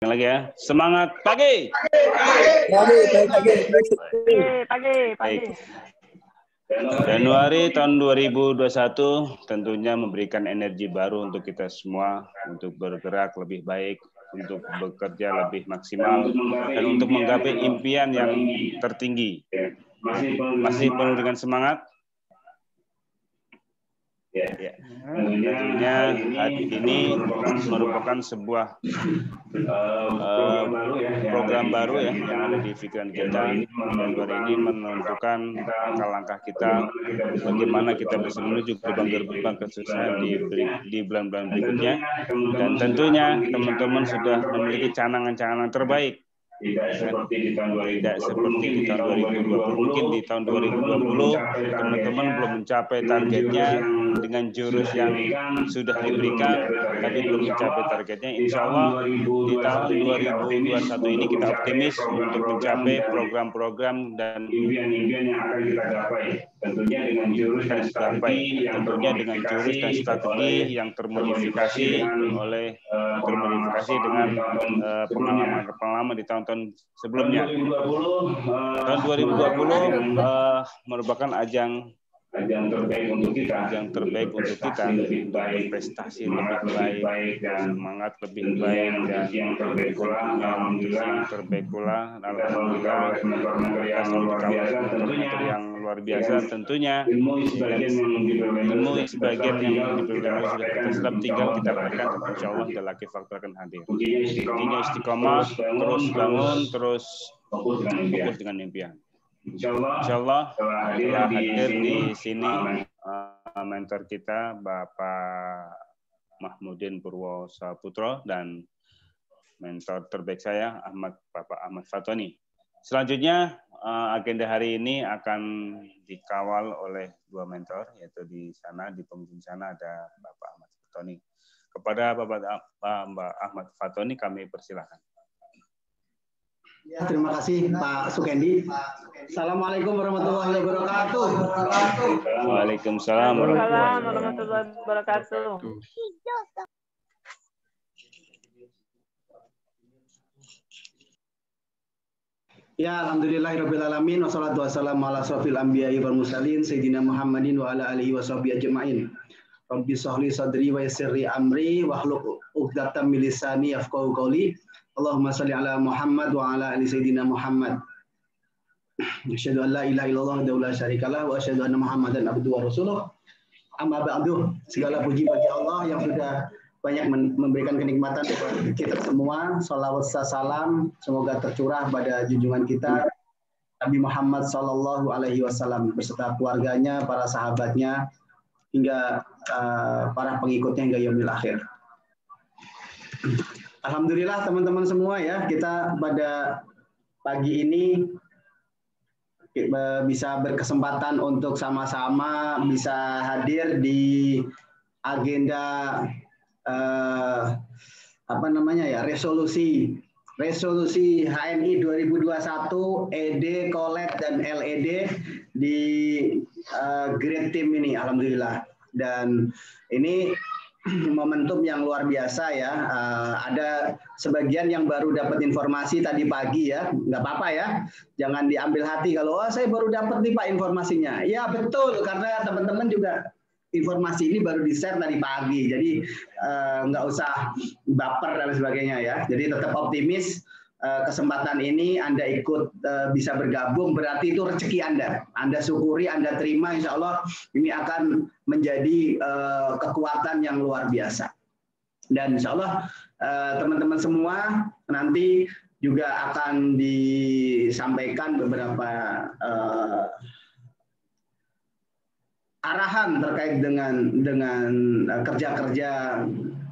Lagi ya. Semangat pagi. Baik. Januari tahun 2021 tentunya memberikan energi baru untuk kita semua untuk bergerak lebih baik, untuk bekerja lebih maksimal dan untuk menggapai impian yang tertinggi. Masih penuh dengan semangat? Ya. Tentunya hari ini merupakan sebuah program baru ya yang ada di pikiran kita. Januari ini menentukan langkah kita bagaimana kita bisa menuju gerbang-gerbang kesuksesan di bulan-bulan berikutnya. Dan tentunya teman-teman sudah memiliki canangan-canangan terbaik. Tidak seperti di tahun 2020, mungkin di tahun 2020 teman-teman belum mencapai targetnya dengan jurus yang sudah diberikan, tapi belum mencapai targetnya. Insya Allah di tahun 2021 ini kita optimis untuk mencapai program-program dan impian-impian yang akan kita gapai. Tentunya dengan jurus dan strategi yang termodifikasi dengan pengalaman di tahun-tahun sebelumnya. Tahun 2020 merupakan ajang terbaik untuk kita, prestasi lebih baik, semangat lebih baik, dan yang terbaik pula, alhamdulillah yang luar biasa tentunya. Ilmu sebagian yang diperlukan sudah kita serap, tinggal kita berikan, insya Allah the lucky factor akan hadir. Intinya istiqomah, terus bangun, terus fokus dengan impian. Insya Allah telah hadir di sini mentor kita Bapak Mahmudin Purwo Saputro dan mentor terbaik saya Bapak Ahmad Fatoni. Selanjutnya agenda hari ini akan dikawal oleh dua mentor, yaitu di pemimpin sana ada Bapak Ahmad Fatoni. Kepada Mbak Ahmad Fatoni kami persilahkan. Ya, terima kasih Pak Sukendi. Assalamualaikum warahmatullahi wabarakatuh. Waalaikumsalam warahmatullahi wabarakatuh. Ya, alhamdulillahirabbil alamin wassalatu wassalamu ala asrofil anbiya'i wal mursalin sayyidina Muhammadin wa ala alihi washabihi ajmain. Rabbi shrah li sadri wa yassir li amri wahlul 'uqdatam min lisani yafqahu qawli. Allahumma shalli ala Muhammad wa ala ali sayyidina Muhammad. Asyhadu an la ilaha illallah wa la syarikalah wa asyhadu anna Muhammadan abduhu wa rasuluh. Amma ba'du. Segala puji bagi Allah yang sudah banyak memberikan kenikmatan kepada kita semua. Shalawat salam semoga tercurah pada junjungan kita Nabi Muhammad sallallahu alaihi wasallam beserta keluarganya, para sahabatnya hingga para pengikutnya hingga yaumil akhir. Alhamdulillah teman-teman semua ya, kita pada pagi ini bisa berkesempatan untuk sama-sama bisa hadir di agenda resolusi HMI 2021 ED, Collab dan LED di Great Team ini, alhamdulillah. Dan ini momentum yang luar biasa ya. Ada sebagian yang baru dapat informasi tadi pagi ya, nggak apa-apa ya, jangan diambil hati kalau saya baru dapat nih Pak informasinya. Ya betul, karena teman-teman juga informasi ini baru di-share tadi pagi, jadi nggak usah baper dan sebagainya ya. Jadi tetap optimis. Kesempatan ini Anda ikut bisa bergabung, berarti itu rezeki Anda syukuri, Anda terima, insya Allah ini akan menjadi kekuatan yang luar biasa. Dan insya Allah teman-teman semua nanti juga akan disampaikan beberapa arahan terkait dengan kerja-kerja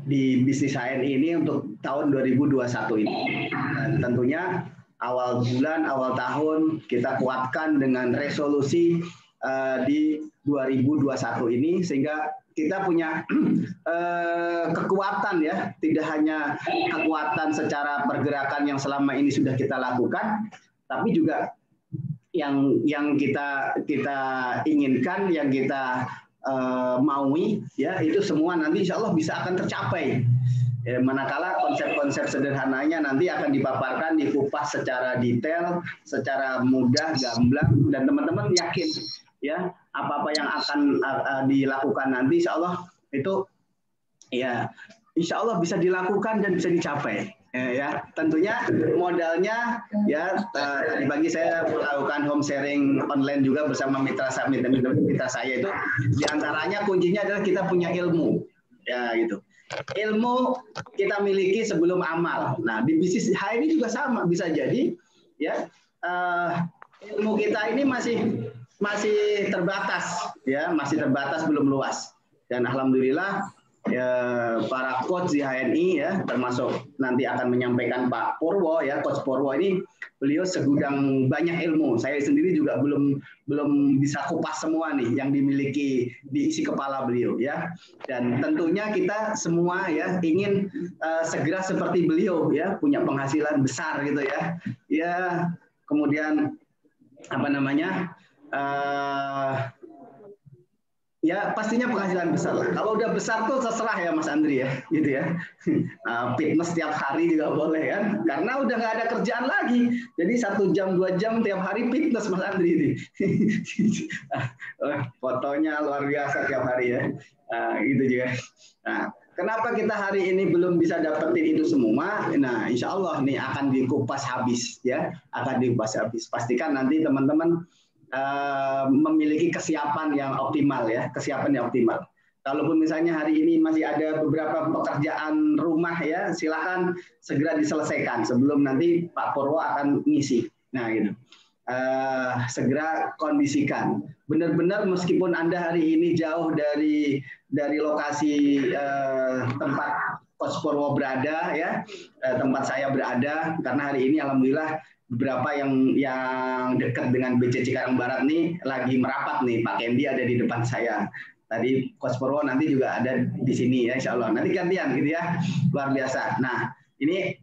di bisnis HNI ini untuk tahun 2021 ini. Dan tentunya awal bulan, awal tahun kita kuatkan dengan resolusi di 2021 ini sehingga kita punya kekuatan ya, tidak hanya kekuatan secara pergerakan yang selama ini sudah kita lakukan, tapi juga yang kita inginkan, yang kita maui ya, itu semua nanti insya Allah bisa akan tercapai Manakala konsep-konsep sederhananya nanti akan dipaparkan, dikupas secara detail, secara mudah, gamblang, dan teman-teman yakin ya apa-apa yang akan dilakukan nanti, insya Allah itu ya insya Allah bisa dilakukan dan bisa dicapai. Ya, tentunya modalnya ya tadi pagi saya melakukan home sharing online juga bersama mitra saya itu, diantaranya kuncinya adalah kita punya ilmu ya gitu. Ilmu kita miliki sebelum amal. Nah di bisnis ini juga sama, bisa jadi ya ilmu kita ini masih terbatas ya, masih terbatas, belum luas, dan alhamdulillah ya, para coach di HNI ya, termasuk nanti akan menyampaikan Pak Purwo ya, Coach Purwo ini beliau segudang banyak ilmu. Saya sendiri juga belum bisa kupas semua nih yang dimiliki di isi kepala beliau ya. Dan tentunya kita semua ya ingin segera seperti beliau ya, punya penghasilan besar gitu ya. Ya, kemudian apa namanya? Ya pastinya penghasilan besar lah. Kalau udah besar tuh terserah ya Mas Andri ya, gitu ya. Fitness tiap hari juga boleh kan, karena udah nggak ada kerjaan lagi. Jadi 1 jam 2 jam tiap hari fitness Mas Andri ini. Fotonya luar biasa tiap hari ya, gitu juga. Nah, kenapa kita hari ini belum bisa dapetin itu semua? Nah, insya Allah nih akan dikupas habis ya, akan dikupas habis. Pastikan nanti teman-teman memiliki kesiapan yang optimal ya, kesiapan yang optimal. Kalaupun misalnya hari ini masih ada beberapa pekerjaan rumah ya, silakan segera diselesaikan sebelum nanti Pak Purwo akan ngisi. Nah gitu, segera kondisikan. Benar-benar meskipun Anda hari ini jauh dari lokasi tempat Coach Purwo berada ya, tempat saya berada, karena hari ini alhamdulillah beberapa yang dekat dengan BC Cikarang Barat nih lagi merapat nih. Pak Kendi ada di depan saya. Tadi Coach Purwo nanti juga ada di sini ya, insya Allah. Nanti gantian gitu ya, luar biasa. Nah ini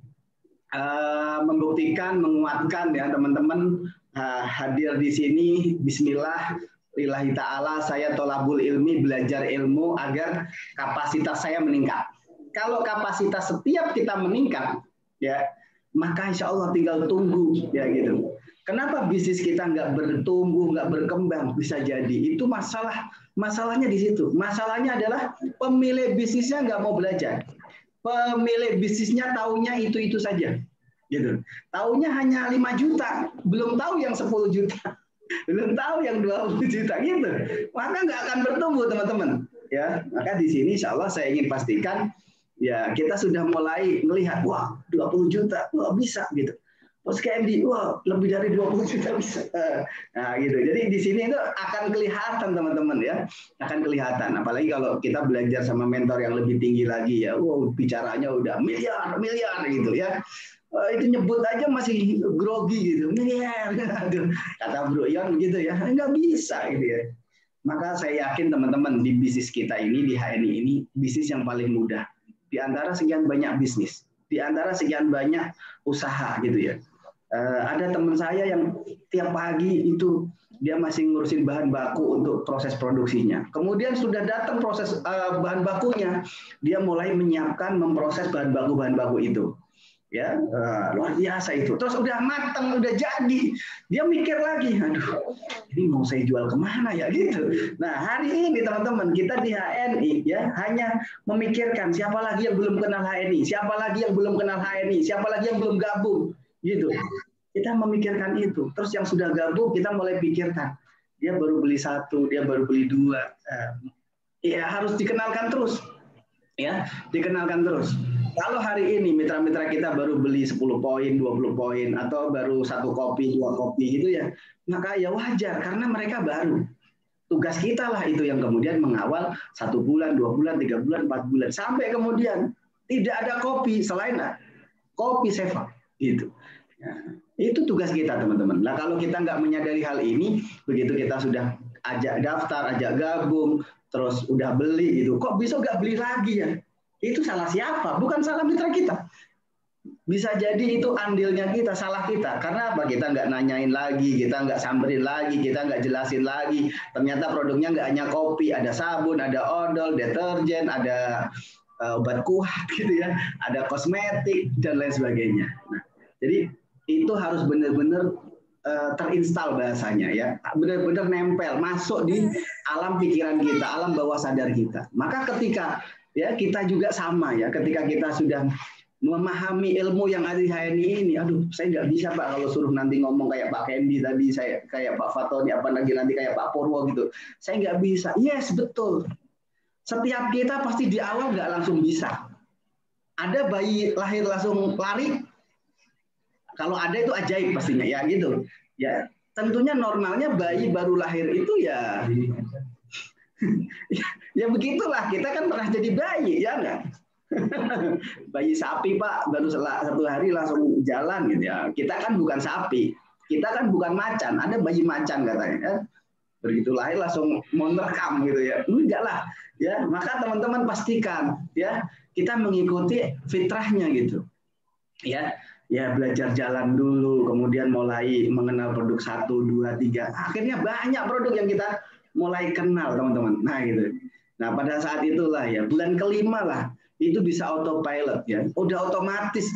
membuktikan, menguatkan ya teman-teman hadir di sini. Bismillah, lillahi ta'ala, saya tolabul ilmi, belajar ilmu agar kapasitas saya meningkat. Kalau kapasitas setiap kita meningkat ya, maka insya Allah tinggal tunggu ya gitu. Kenapa bisnis kita nggak bertumbuh, nggak berkembang? Bisa jadi itu masalahnya di situ. Masalahnya adalah pemilik bisnisnya nggak mau belajar. Pemilik bisnisnya taunya itu saja, gitu. Taunya hanya 5 juta, belum tahu yang 10 juta, belum tahu yang 20 juta gitu. Maka nggak akan bertumbuh teman-teman. Ya, maka di sini insya Allah saya ingin pastikan ya kita sudah mulai melihat, wah 20 juta, wah bisa gitu. Pos KMD, wah lebih dari 20 juta bisa. Nah gitu. Jadi di sini itu akan kelihatan teman-teman ya, akan kelihatan. Apalagi kalau kita belajar sama mentor yang lebih tinggi lagi ya, wow bicaranya udah miliar gitu ya. Itu nyebut aja masih grogi gitu, miliar. Kata Bro Ion gitu ya, nggak bisa gitu ya. Maka saya yakin teman-teman di bisnis kita ini, di HNI ini, bisnis yang paling mudah. Di antara sekian banyak bisnis, di antara sekian banyak usaha gitu ya. Ada teman saya yang tiap pagi itu dia masih ngurusin bahan baku untuk proses produksinya. Kemudian sudah datang proses bahan bakunya, dia mulai menyiapkan, memproses bahan baku itu. Ya, luar biasa itu. Terus udah matang, udah jadi, dia mikir lagi, aduh, ini mau saya jual kemana ya gitu. Nah hari ini teman-teman kita di HNI ya hanya memikirkan siapa lagi yang belum kenal HNI, siapa lagi yang belum kenal HNI, siapa lagi yang belum gabung gitu. Kita memikirkan itu. Terus yang sudah gabung kita mulai pikirkan, dia baru beli 1, dia baru beli 2, ya harus dikenalkan terus, ya dikenalkan terus. Kalau hari ini mitra-mitra kita baru beli 10 poin, 20 poin, atau baru 1 kopi, 2 kopi gitu ya, maka ya wajar karena mereka baru. Tugas kita lah itu yang kemudian mengawal 1 bulan, 2 bulan, 3 bulan, 4 bulan, sampai kemudian tidak ada kopi selain kopi Seva gitu. Ya, itu tugas kita teman-teman. Nah kalau kita nggak menyadari hal ini, begitu kita sudah ajak daftar, ajak gabung, terus udah beli gitu, kok bisa nggak beli lagi ya? Itu salah siapa? Bukan salah mitra kita. Bisa jadi itu andilnya kita, salah kita. Karena apa? Kita nggak nanyain lagi, kita nggak samperin lagi, kita nggak jelasin lagi. Ternyata produknya nggak hanya kopi, ada sabun, ada odol, deterjen, ada obat kuat gitu ya, ada kosmetik dan lain sebagainya. Nah, jadi itu harus benar-benar terinstal bahasanya ya, benar-benar nempel masuk di alam pikiran kita, alam bawah sadar kita. Maka ketika ya kita juga sama ya, ketika kita sudah memahami ilmu yang ada di HNI ini, aduh saya nggak bisa Pak kalau suruh nanti ngomong kayak Pak Kendi tadi, saya kayak Pak Fatoni, apa lagi nanti kayak Pak Purwo gitu, saya nggak bisa. Yes, betul. Setiap kita pasti di awal nggak langsung bisa. Ada bayi lahir langsung lari, kalau ada itu ajaib pastinya ya gitu. Ya tentunya normalnya bayi baru lahir itu ya, ya begitulah, kita kan pernah jadi bayi ya nggak? Bayi sapi Pak baru 1 hari langsung jalan gitu ya. Kita kan bukan sapi, kita kan bukan macan. Ada bayi macan katanya ya. Begitu lahir langsung mau merekam gitu ya. Enggak lah ya. Maka teman-teman pastikan ya kita mengikuti fitrahnya gitu. Ya, ya belajar jalan dulu, kemudian mulai mengenal produk 1, 2, 3. Akhirnya banyak produk yang kita mulai kenal teman-teman. Nah gitu. Nah pada saat itulah ya bulan kelima lah itu bisa autopilot ya, udah otomatis,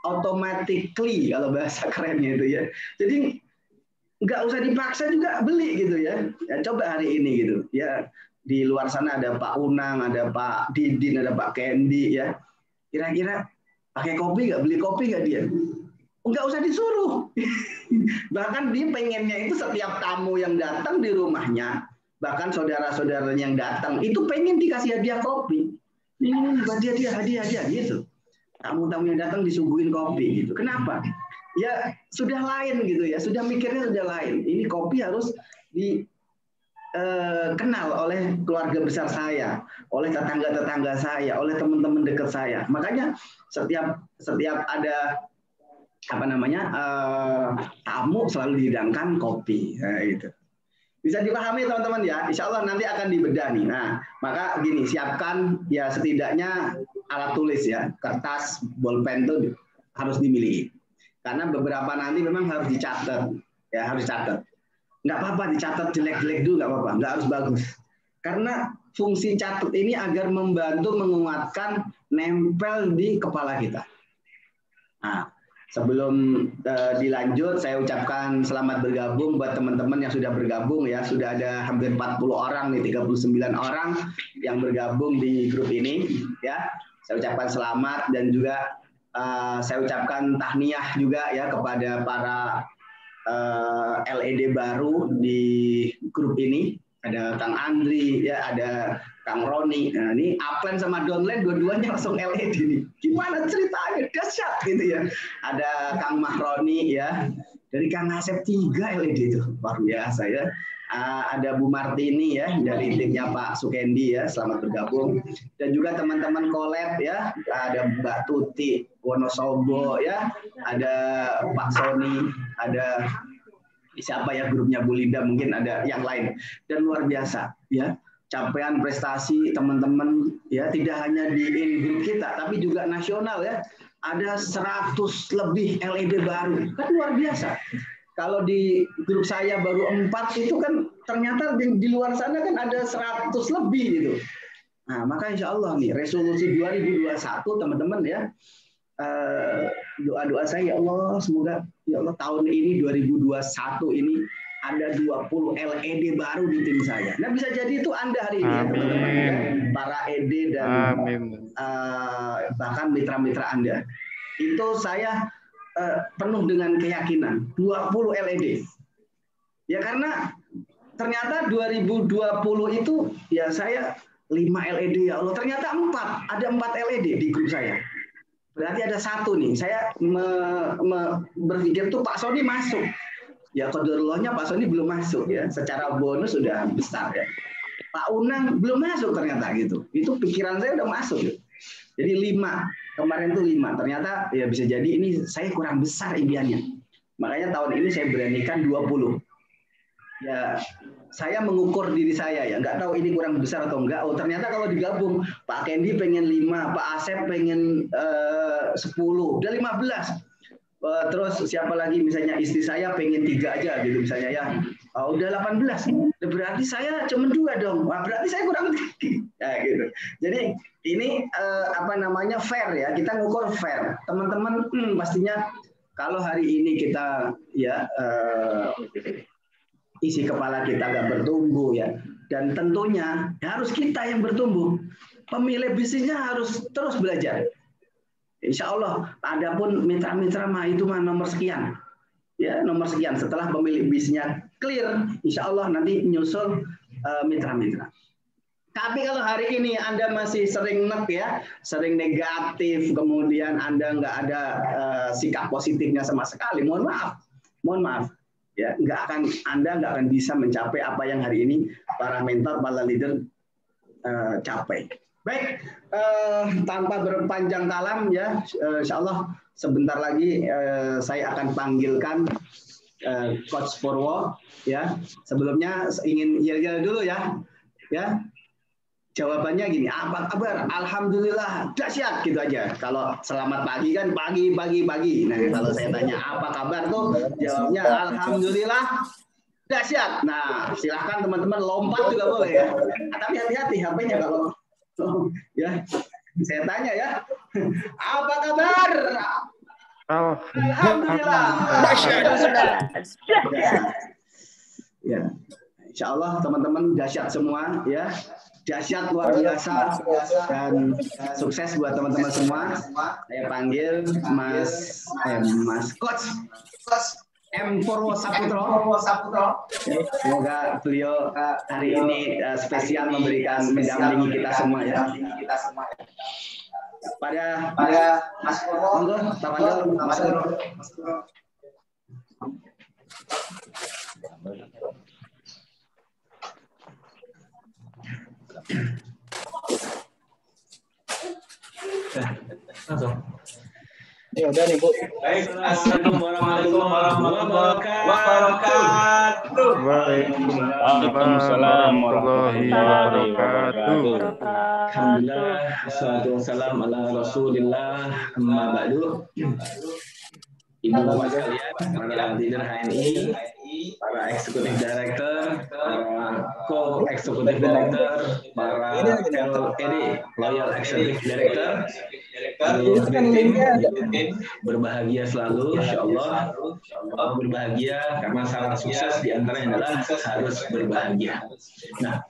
automatically kalau bahasa kerennya itu ya. Jadi nggak usah dipaksa juga beli gitu ya. Ya coba hari ini gitu ya, di luar sana ada Pak Unang, ada Pak Didin, ada Pak Kendi ya. Kira-kira pakai kopi nggak, beli kopi nggak dia? Nggak usah disuruh. Bahkan dia pengennya itu setiap tamu yang datang di rumahnya, bahkan saudara-saudaranya yang datang itu pengen dikasih hadiah kopi. Ini buat dia hadiah gitu. Tamu-tamu yang datang disuguhin kopi gitu. Kenapa? Ya sudah lain gitu ya, sudah mikirnya sudah lain. Ini kopi harus dikenal oleh keluarga besar saya, oleh tetangga-tetangga saya, oleh teman-teman dekat saya. Makanya setiap ada apa namanya tamu selalu dihidangkan kopi, nah, gitu. Bisa dipahami teman-teman ya, insya Allah nanti akan dibedah nih. Nah, maka gini, siapkan ya setidaknya alat tulis ya, kertas, bolpen itu harus dimiliki. Karena beberapa nanti memang harus dicatat, ya harus catat. Nggak apa-apa dicatat jelek-jelek dulu, nggak apa-apa, nggak harus bagus. Karena fungsi catat ini agar membantu menguatkan nempel di kepala kita. Nah, sebelum dilanjut, saya ucapkan selamat bergabung buat teman-teman yang sudah bergabung ya. Sudah ada hampir 40 orang nih, 39 orang yang bergabung di grup ini ya. Saya ucapkan selamat dan juga saya ucapkan tahniah juga ya kepada para LED baru di grup ini. Ada Kang Andri ya, ada Kang Roni. Nah, ini upline sama downline dua-duanya langsung LED nih. Gimana ceritanya? Dahsyat gitu ya. Ada Kang Mahroni ya. Dari Kang Asep 3 LED itu. Luar biasa ya. Ada Bu Martini ya dari timnya Pak Sukendi ya. Selamat bergabung. Dan juga teman-teman collab ya. Ada Mbak Tuti Wonosobo ya. Ada Pak Sony, ada siapa ya grupnya Bu Linda, mungkin ada yang lain. Dan luar biasa ya. Capaian prestasi teman-teman ya, tidak hanya di in-group kita tapi juga nasional ya. Ada 100 lebih LED baru. Kan luar biasa. Kalau di grup saya baru 4 itu kan ternyata di luar sana kan ada 100 lebih gitu. Nah, maka insya Allah nih resolusi 2021 teman-teman ya. Doa-doa saya ya Allah, semoga ya Allah tahun ini 2021 ini ada 20 LED baru di tim saya. Nah bisa jadi itu Anda hari ini ya teman-teman ya, para ED dan bahkan mitra-mitra Anda. Itu saya penuh dengan keyakinan 20 LED. Ya karena ternyata 2020 itu ya saya 5 LED ya Allah, ternyata 4, ada 4 LED di grup saya. Berarti ada 1 nih. Saya berpikir tuh Pak Sony masuk. Ya qadarullah-nya Pak Sony belum masuk ya. Secara bonus sudah besar ya. Pak Unang belum masuk ternyata gitu. Itu pikiran saya udah masuk gitu. Jadi 5. Kemarin tuh 5. Ternyata ya bisa jadi ini saya kurang besar impiannya. Makanya tahun ini saya beranikan 20. Ya saya mengukur diri saya ya, nggak tahu ini kurang besar atau enggak. Oh ternyata kalau digabung Pak Kendi pengen 5, Pak Asep pengen 10, udah 15. Terus siapa lagi misalnya istri saya pengen 3 aja gitu misalnya ya. Udah 18, berarti saya cuma 2 dong. Wah, berarti saya kurang 3. Ya, gitu. Jadi ini fair ya. Kita ngukur fair. Teman-teman pastinya kalau hari ini kita ya isi kepala kita nggak bertumbuh ya. Dan tentunya harus kita yang bertumbuh. Pemilik bisnisnya harus terus belajar. Insya Allah, adapun mitra-mitra mah itu mah nomor sekian. Ya, nomor sekian. Setelah pemilik bisnisnya clear, insya Allah nanti nyusul mitra-mitra. Tapi kalau hari ini Anda masih sering ya, sering negatif, kemudian Anda nggak ada sikap positifnya sama sekali, mohon maaf. Ya, Anda nggak akan bisa mencapai apa yang hari ini para mentor, para leader capai. Baik, tanpa berpanjang kalam ya, insya Allah sebentar lagi saya akan panggilkan Coach Purwo ya. Sebelumnya ingin yel-yel dulu ya. Ya. Jawabannya gini, apa kabar? Alhamdulillah, dahsyat gitu aja. Kalau selamat pagi kan pagi. Nah, kalau saya tanya apa kabar tuh, jawabnya alhamdulillah, dahsyat. Nah, silahkan teman-teman lompat juga boleh ya. Tapi hati-hati HP-nya kalau ya, saya tanya ya, apa kabar? Alhamdulillah. Ya, insya Allah teman-teman dahsyat semua ya, dahsyat luar biasa dan sukses buat teman-teman semua. Saya panggil Mas Coach M. Purwo Saputro. Semoga beliau hari ini spesial mendampingi kita semua ya. Pada Mas Purwo, monggo, tafadhol Mas Purwo. Langsung. Ya udah nih Bu. Baik, assalamualaikum warahmatullahi wabarakatuh. Waalaikumsalam warahmatullahi wabarakatuh. Alhamdulillah, wassalatu wassalamu ala Rasulillah, amma ba'du. Ibu bapak sekalian, para leader HNI, para executive director, para co-executive director, para LED, loyal executive director, berbahagia selalu, insya Allah berbahagia karena syarat sukses diantaranya adalah harus berbahagia. Nah,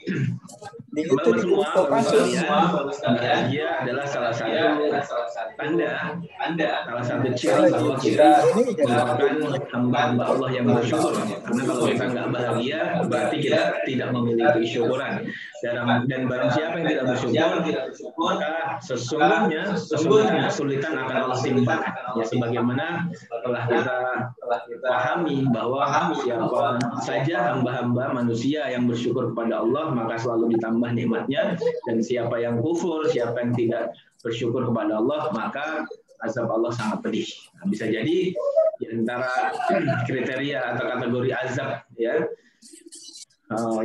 teman-teman semua, bahagia adalah salah satu tanda, salah satu ciri bahwa kita merupakan hamba-hamba Allah yang bersyukur. Karena kalau kita nggak bahagia, berarti kita tidak memiliki kesyukuran. Dan barang siapa yang tidak bersyukur, maka sesungguhnya kesulitan akan Allah timpakan. Ya, sebagaimana telah kita pahami bahwa siapa saja hamba-hamba manusia yang bersyukur kepada Allah, maka selalu ditambah nikmatnya. Dan siapa yang kufur, siapa yang tidak bersyukur kepada Allah, maka azab Allah sangat pedih. Nah, bisa jadi di antara kriteria atau kategori azab ya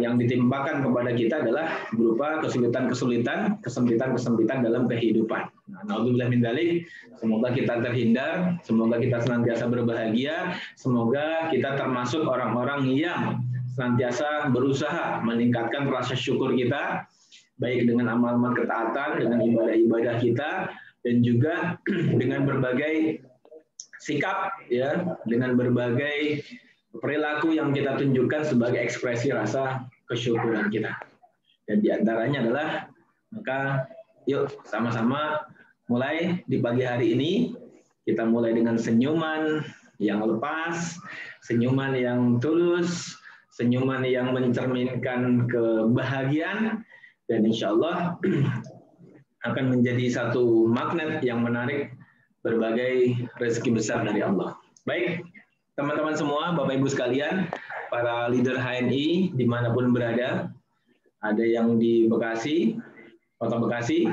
yang ditimpakan kepada kita adalah berupa kesulitan-kesulitan, kesempitan-kesempitan dalam kehidupan. Nah, naudzubillah min dzalik, semoga kita terhindar, semoga kita senantiasa berbahagia, semoga kita termasuk orang-orang yang senantiasa berusaha meningkatkan rasa syukur kita, baik dengan amal-amal ketaatan, dengan ibadah-ibadah kita, dan juga dengan berbagai sikap, ya, dengan berbagai perilaku yang kita tunjukkan sebagai ekspresi rasa kesyukuran kita. Dan diantaranya adalah, maka yuk sama-sama mulai di pagi hari ini, kita mulai dengan senyuman yang lepas, senyuman yang tulus, senyuman yang mencerminkan kebahagiaan, dan insya Allah akan menjadi satu magnet yang menarik berbagai rezeki besar dari Allah. Baik, teman-teman semua, Bapak Ibu sekalian, para leader HNI dimanapun berada, ada yang di Bekasi, Kota Bekasi,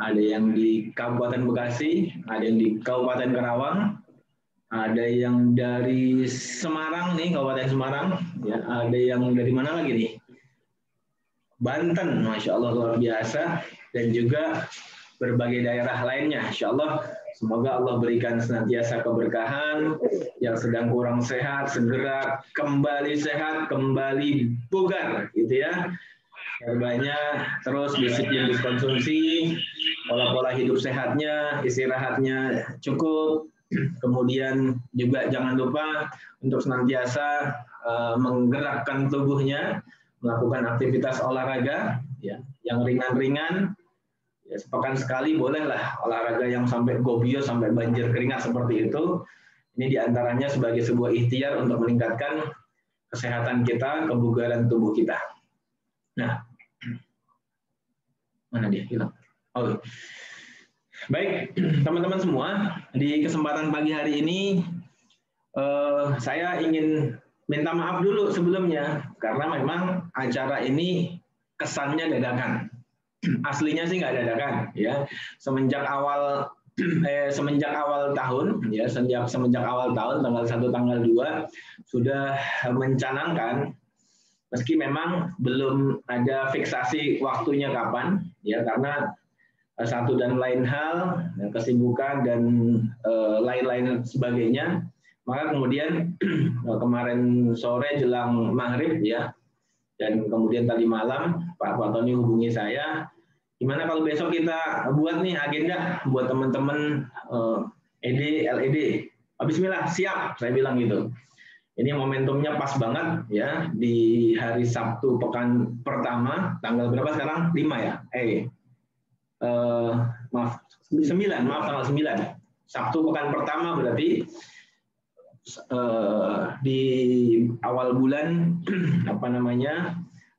ada yang di Kabupaten Bekasi, ada yang di Kabupaten Karawang, ada yang dari Semarang nih, Kabupaten Semarang, ya, ada yang dari mana lagi nih? Banten, Masya Allah luar biasa, dan juga berbagai daerah lainnya. Insya Allah Semoga Allah berikan senantiasa keberkahan, yang sedang kurang sehat segera kembali sehat, kembali bugar, gitu ya. Banyak terus disiplin konsumsi, pola-pola hidup sehatnya, istirahatnya cukup, kemudian juga jangan lupa untuk senantiasa menggerakkan tubuhnya, melakukan aktivitas olahraga, ya, yang ringan-ringan. Ya, sepekan sekali bolehlah olahraga yang sampai gobios, sampai banjir keringat seperti itu. Ini diantaranya sebagai sebuah ikhtiar untuk meningkatkan kesehatan kita, kebugaran tubuh kita. Nah, mana dia hilang? Oh, baik, teman-teman semua, di kesempatan pagi hari ini saya ingin minta maaf dulu sebelumnya karena memang acara ini kesannya dadakan. Aslinya sih nggak dadakan, ya. Semenjak awal tahun, ya, semenjak awal tahun tanggal 1, tanggal 2 sudah mencanangkan. Meski memang belum ada fiksasi waktunya kapan, ya, karena satu dan lain hal, kesibukan dan lain-lain sebagainya, maka kemudian kemarin sore jelang maghrib, ya, dan kemudian tadi malam Pak Tony hubungi saya, gimana kalau besok kita buat nih agenda buat teman-teman ED, LED. Bismillah, siap, saya bilang gitu. Ini momentumnya pas banget, ya, di hari Sabtu pekan pertama, tanggal berapa sekarang? 5 ya? Maaf, 9, maaf, tanggal 9. Sabtu pekan pertama berarti di awal bulan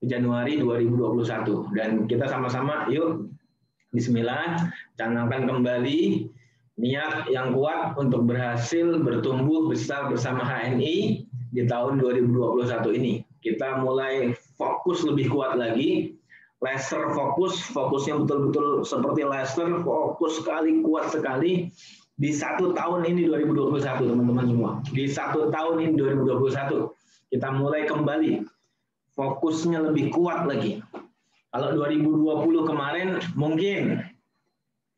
Januari 2021. Dan kita sama-sama yuk bismillah canangkan kembali niat yang kuat untuk berhasil bertumbuh besar bersama HNI di tahun 2021 ini. Kita mulai fokus lebih kuat lagi, laser fokusnya betul-betul seperti laser, fokus sekali, kuat sekali di 1 tahun ini 2021, teman-teman semua. Di 1 tahun ini 2021 kita mulai kembali, fokusnya lebih kuat lagi. Kalau 2020 kemarin mungkin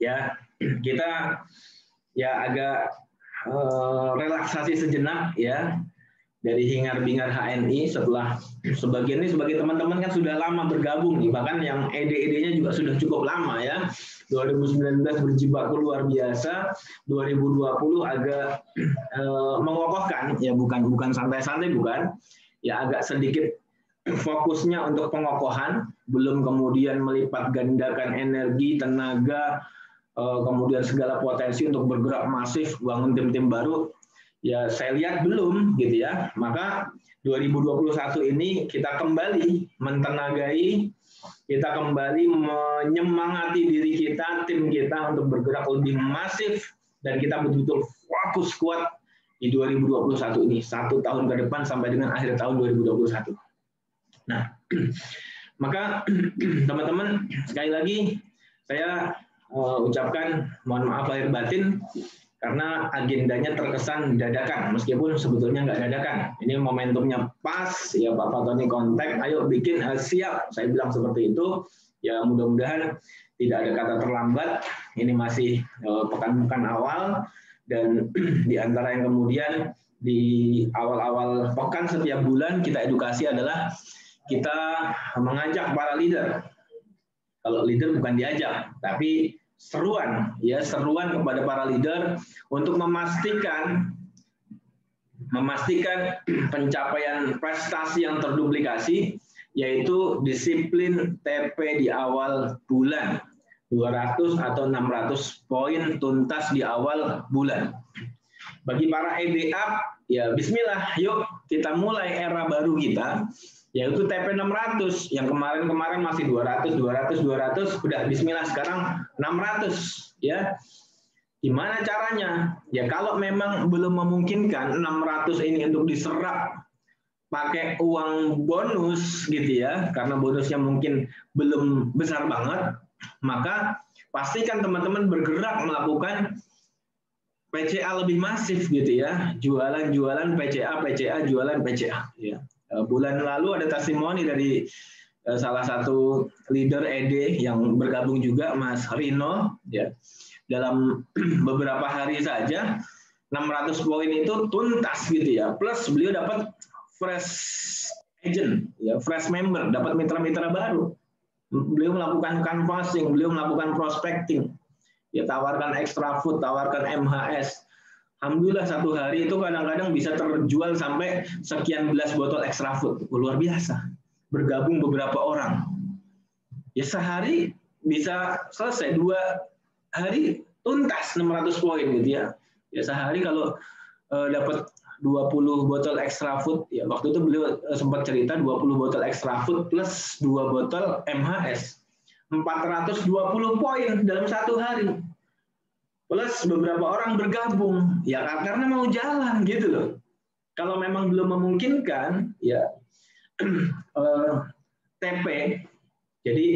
ya kita ya agak relaksasi sejenak, ya, dari hingar-bingar HNI setelah sebagian ini sebagai teman-teman kan sudah lama bergabung, bahkan yang ED-ED-nya juga sudah cukup lama, ya. 2019 berjibaku luar biasa, 2020 agak mengokohkan, ya, bukan santai-santai, bukan, ya, agak sedikit fokusnya untuk pengokohan, belum kemudian melipat gandakan energi, tenaga, kemudian segala potensi untuk bergerak masif, bangun tim-tim baru, ya saya lihat belum, gitu ya. Maka 2021 ini kita kembali mentenagai, kita kembali menyemangati diri kita, tim kita untuk bergerak lebih masif, dan kita betul-betul fokus kuat di 2021 ini, 1 tahun ke depan sampai dengan akhir tahun 2021. Nah, maka teman-teman, sekali lagi saya ucapkan mohon maaf lahir batin karena agendanya terkesan dadakan, meskipun sebetulnya nggak dadakan. Ini momentumnya pas, ya, Pak Tony kontak, ayo bikin, siap, saya bilang seperti itu. Ya, mudah-mudahan tidak ada kata terlambat. Ini masih pekan-pekan awal, dan di antara yang kemudian di awal-awal pekan setiap bulan kita edukasi adalah kita mengajak para leader. Kalau leader bukan diajak, tapi seruan, ya, seruan kepada para leader untuk memastikan pencapaian prestasi yang terduplikasi, yaitu disiplin TP di awal bulan, 200 atau 600 poin tuntas di awal bulan. Bagi para ED up, ya, bismillah, yuk kita mulai era baru kita, yaitu TP 600, yang kemarin masih 200, udah bismillah sekarang 600, ya. Gimana caranya? Ya, kalau memang belum memungkinkan 600 ini untuk diserap pakai uang bonus, gitu ya, karena bonusnya mungkin belum besar banget, maka pastikan teman-teman bergerak melakukan PCA lebih masif, gitu ya, jualan PCA, jualan PCA, ya. Bulan lalu ada testimoni dari salah satu leader ED yang bergabung juga, Mas Rino, ya. dalam beberapa hari saja 600 poin itu tuntas gitu ya. Plus beliau dapat fresh agent, ya, fresh member, dapat mitra-mitra baru. Beliau melakukan canvassing, beliau melakukan prospecting, ya, tawarkan extra food, tawarkan MHS. Alhamdulillah satu hari itu kadang-kadang bisa terjual sampai sekian belas botol extra food, luar biasa. Bergabung beberapa orang, ya sehari bisa selesai, 2 hari tuntas 600 poin gitu ya. Ya sehari kalau dapat 20 botol extra food, ya waktu itu beliau sempat cerita 20 botol extra food plus 2 botol MHS, 420 poin dalam satu hari. Plus beberapa orang bergabung, ya karena mau jalan gitu loh. Kalau memang belum memungkinkan, ya TP, jadi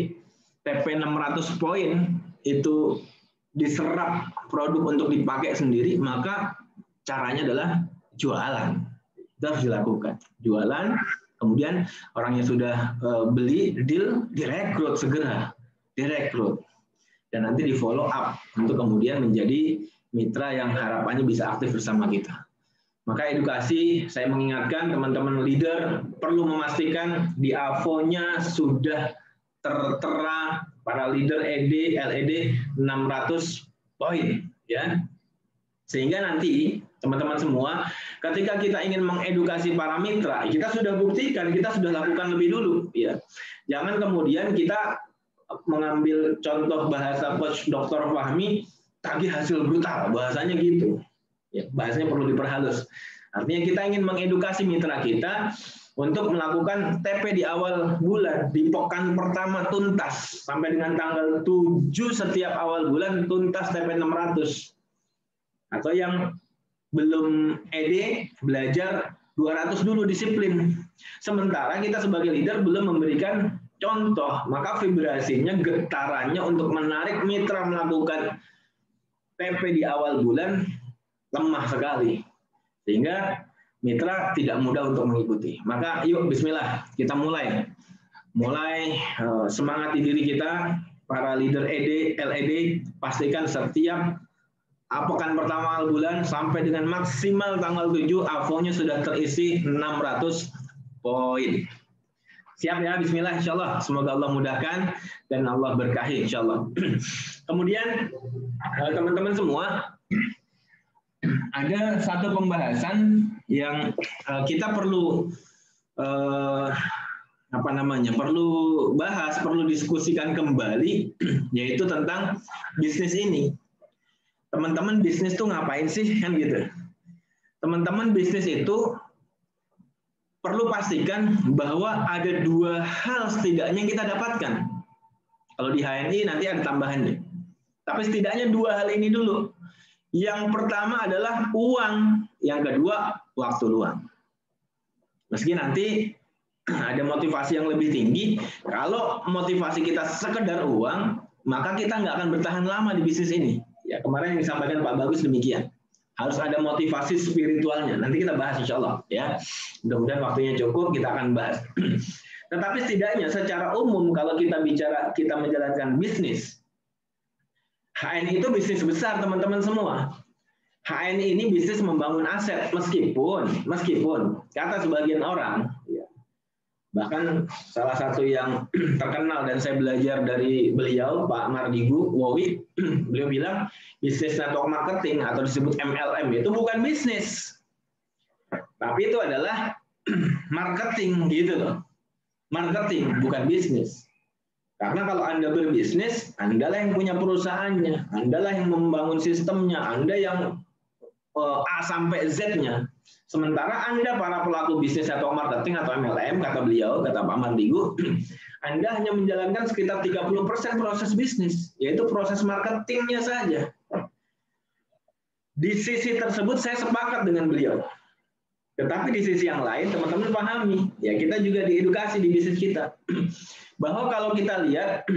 TP 600 poin itu diserap produk untuk dipakai sendiri, maka caranya adalah jualan. Itu harus dilakukan. Jualan, kemudian orang yang sudah beli, deal, direkrut segera. Direkrut. Dan nanti di follow up untuk kemudian menjadi mitra yang harapannya bisa aktif bersama kita. Maka edukasi, saya mengingatkan teman-teman leader perlu memastikan di AVO-nya sudah tertera para leader ED, LED 600 poin, ya. Sehingga nanti teman-teman semua, ketika kita ingin mengedukasi para mitra, kita sudah buktikan, kita sudah lakukan lebih dulu, ya. Jangan kemudian kita mengambil contoh bahasa Coach Dr. Fahmi, tagih hasil brutal, bahasanya gitu. Ya, bahasanya perlu diperhalus. Artinya kita ingin mengedukasi mitra kita untuk melakukan TP di awal bulan, di pekan pertama tuntas, sampai dengan tanggal 7 setiap awal bulan tuntas TP 600. Atau yang belum ED, belajar 200 dulu disiplin. Sementara kita sebagai leader belum memberikan contoh, maka vibrasinya, getarannya untuk menarik mitra melakukan TP di awal bulan lemah sekali. Sehingga mitra tidak mudah untuk mengikuti. Maka yuk bismillah, kita mulai. Mulai semangat di diri kita, para leader ED, LED, pastikan setiap pekan pertama awal bulan sampai dengan maksimal tanggal 7, AVO-nya sudah terisi 600 poin. Siap ya, bismillah, insya Allah. Semoga Allah mudahkan dan Allah berkahi, insya Allah. Kemudian, teman-teman semua, ada satu pembahasan yang kita perlu perlu bahas, perlu diskusikan kembali, yaitu tentang bisnis ini. Teman-teman bisnis tuh ngapain sih, kan gitu? Teman-teman bisnis itu perlu pastikan bahwa ada 2 hal setidaknya yang kita dapatkan. Kalau di HNI nanti ada tambahannya. Tapi setidaknya 2 hal ini dulu. Yang pertama adalah uang, yang kedua waktu luang. Meski nanti ada motivasi yang lebih tinggi, kalau motivasi kita sekedar uang, maka kita nggak akan bertahan lama di bisnis ini. Ya, kemarin yang disampaikan Pak Bagus demikian. Harus ada motivasi spiritualnya. Nanti kita bahas insya Allah. Ya. Mudah-mudahan waktunya cukup, kita akan bahas. Tetapi setidaknya secara umum kalau kita bicara kita menjalankan bisnis, HNI itu bisnis besar teman-teman semua. HNI ini bisnis membangun aset meskipun kata sebagian orang, ya, bahkan salah satu yang terkenal dan saya belajar dari beliau Pak Mardigu Wowi, beliau bilang bisnis network marketing atau disebut MLM itu bukan bisnis, tapi itu adalah marketing gitu loh. Marketing bukan bisnis. Karena kalau Anda berbisnis, Anda lah yang punya perusahaannya, Anda lah yang membangun sistemnya, Anda yang A sampai Z-nya. Sementara Anda para pelaku bisnis atau marketing atau MLM, kata beliau, kata Pak Mardigu, Anda hanya menjalankan sekitar 30% proses bisnis, yaitu proses marketingnya saja. Di sisi tersebut saya sepakat dengan beliau. Tetapi di sisi yang lain, teman-teman pahami, ya kita juga diedukasi di bisnis kita. Bahwa kalau kita lihat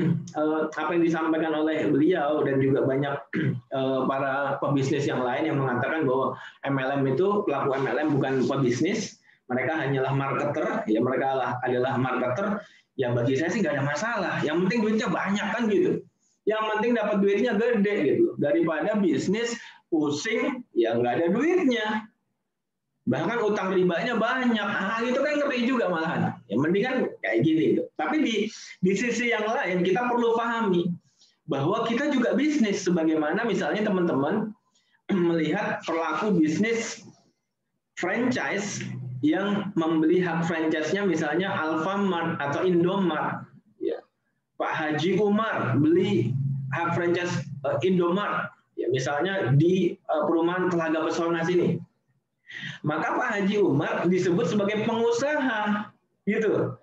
apa yang disampaikan oleh beliau dan juga banyak para pebisnis yang lain yang mengatakan bahwa MLM itu, pelaku MLM bukan pebisnis, mereka hanyalah marketer, ya mereka adalah marketer, ya bagi saya sih nggak ada masalah. Yang penting duitnya banyak kan gitu. Yang penting dapat duitnya gede gitu. Daripada bisnis pusing yang nggak ada duitnya. Bahkan utang ribanya banyak. Itu kan ngeri juga malahan. Ya mendingan kayak gini gitu. Tapi di sisi yang lain kita perlu pahami bahwa kita juga bisnis, sebagaimana misalnya teman-teman melihat pelaku bisnis franchise yang membeli hak franchise-nya misalnya Alfamart atau Indomart. Ya. Pak Haji Umar beli hak franchise Indomart, ya misalnya di perumahan Telaga Pesona sini. Maka Pak Haji Umar disebut sebagai pengusaha, gitu.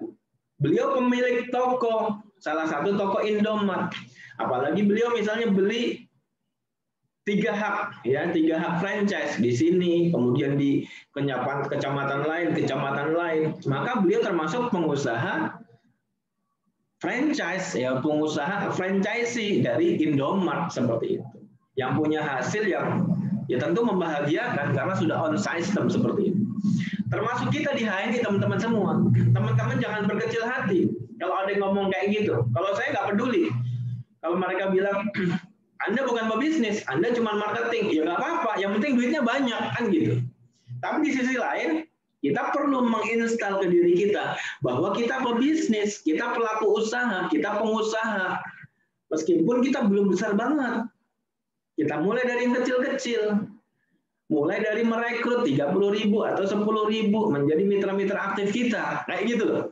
Beliau pemilik toko, salah satu toko Indomart. Apalagi beliau misalnya beli 3 hak, ya 3 hak franchise di sini, kemudian di kecamatan lain, maka beliau termasuk pengusaha franchise, ya pengusaha franchisee dari Indomart seperti itu. Yang punya hasil yang ya tentu membahagiakan karena sudah on system seperti itu. Termasuk kita di HNI teman-teman semua. Teman-teman jangan berkecil hati kalau ada yang ngomong kayak gitu. Kalau saya nggak peduli. Kalau mereka bilang, Anda bukan pebisnis, Anda cuma marketing, ya nggak apa-apa, yang penting duitnya banyak, kan gitu. Tapi di sisi lain, kita perlu menginstal ke diri kita, bahwa kita pebisnis, kita pelaku usaha, kita pengusaha. Meskipun kita belum besar banget. Kita mulai dari yang kecil-kecil. Mulai dari merekrut 30.000 atau 10.000 menjadi mitra-mitra aktif kita. Kayak gitu loh.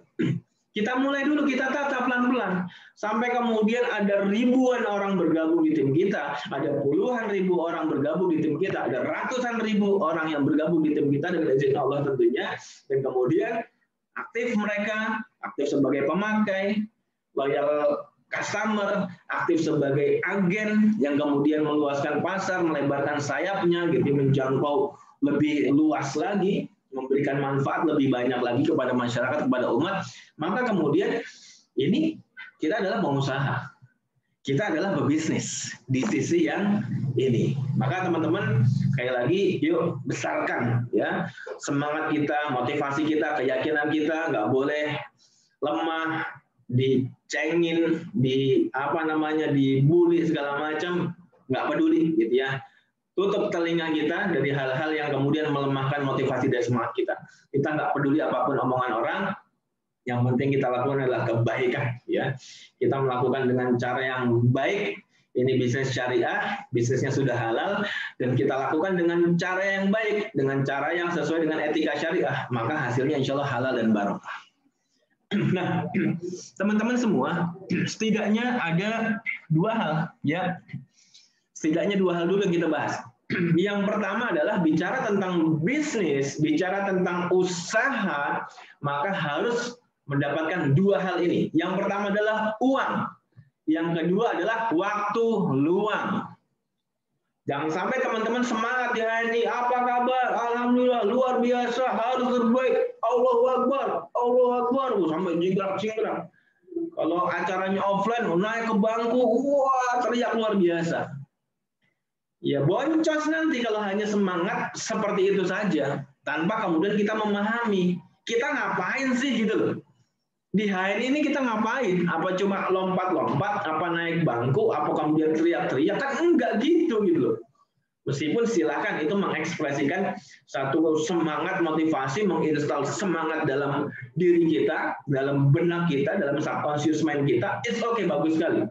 Kita mulai dulu, kita tata pelan-pelan. Sampai kemudian ada ribuan orang bergabung di tim kita, ada puluhan ribu orang bergabung di tim kita, ada ratusan ribu orang yang bergabung di tim kita dengan izin Allah tentunya. Dan kemudian aktif mereka, aktif sebagai pemakai, loyal customer, aktif sebagai agen yang kemudian meluaskan pasar, melebarkan sayapnya, gitu, menjangkau lebih luas lagi, memberikan manfaat lebih banyak lagi kepada masyarakat, kepada umat. Maka kemudian ini kita adalah pengusaha, kita adalah pebisnis di sisi yang ini. Maka teman-teman sekali lagi yuk besarkan ya semangat kita, motivasi kita, keyakinan kita. Nggak boleh lemah, dicengin, dibully segala macam, nggak peduli gitu ya. Tutup telinga kita dari hal-hal yang kemudian melemahkan motivasi dan semangat kita. Kita nggak peduli apapun omongan orang, yang penting kita lakukan adalah kebaikan. Ya, kita melakukan dengan cara yang baik. Ini bisnis syariah, bisnisnya sudah halal, dan kita lakukan dengan cara yang baik, dengan cara yang sesuai dengan etika syariah. Maka hasilnya insya Allah halal dan barokah. Nah, teman-teman semua, setidaknya ada 2 hal, ya. Setidaknya 2 hal dulu yang kita bahas. Yang pertama adalah bicara tentang bisnis, bicara tentang usaha, maka harus mendapatkan 2 hal ini. Yang pertama adalah uang. Yang kedua adalah waktu luang. Jangan sampai teman-teman semangat di HNI, apa kabar? Alhamdulillah, luar biasa, harus terbaik. Allahu Akbar, Allahu Akbar, sampai jingkrak-jingkrak. Kalau acaranya offline, naik ke bangku, wah teriak luar biasa. Ya boncos nanti kalau hanya semangat seperti itu saja, tanpa kemudian kita memahami, kita ngapain sih gitu loh. Di HNI ini kita ngapain? Apa cuma lompat-lompat, apa naik bangku, apa kemudian teriak-teriak, kan enggak gitu loh. Meskipun silakan itu mengekspresikan satu semangat, motivasi, menginstal semangat dalam diri kita, dalam benak kita, dalam subconscious mind kita, it's okay, bagus sekali.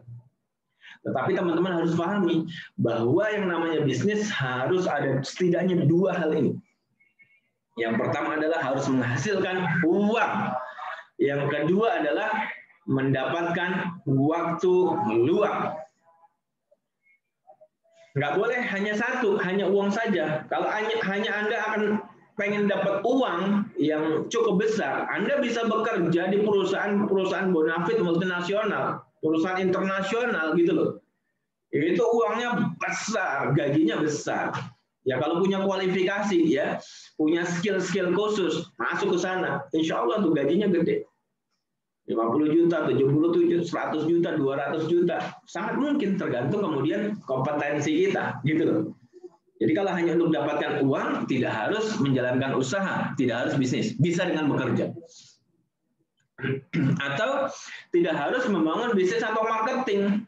Tetapi teman-teman harus pahami bahwa yang namanya bisnis harus ada setidaknya 2 hal ini. Yang pertama adalah harus menghasilkan uang. Yang kedua adalah mendapatkan waktu luang. Nggak boleh hanya satu, hanya uang saja. Kalau hanya Anda akan pengen dapat uang yang cukup besar, Anda bisa bekerja di perusahaan bonafit multinasional, perusahaan internasional gitu loh. Itu uangnya besar, gajinya besar. Ya kalau punya kualifikasi ya, punya skill-skill khusus, masuk ke sana, insya Allah tuh gajinya gede. 50 juta, 70 juta, 100 juta, 200 juta. Sangat mungkin tergantung kemudian kompetensi kita, gitu loh. Jadi kalau hanya untuk dapatkan uang, tidak harus menjalankan usaha, tidak harus bisnis, bisa dengan bekerja. Atau tidak harus membangun bisnis atau marketing.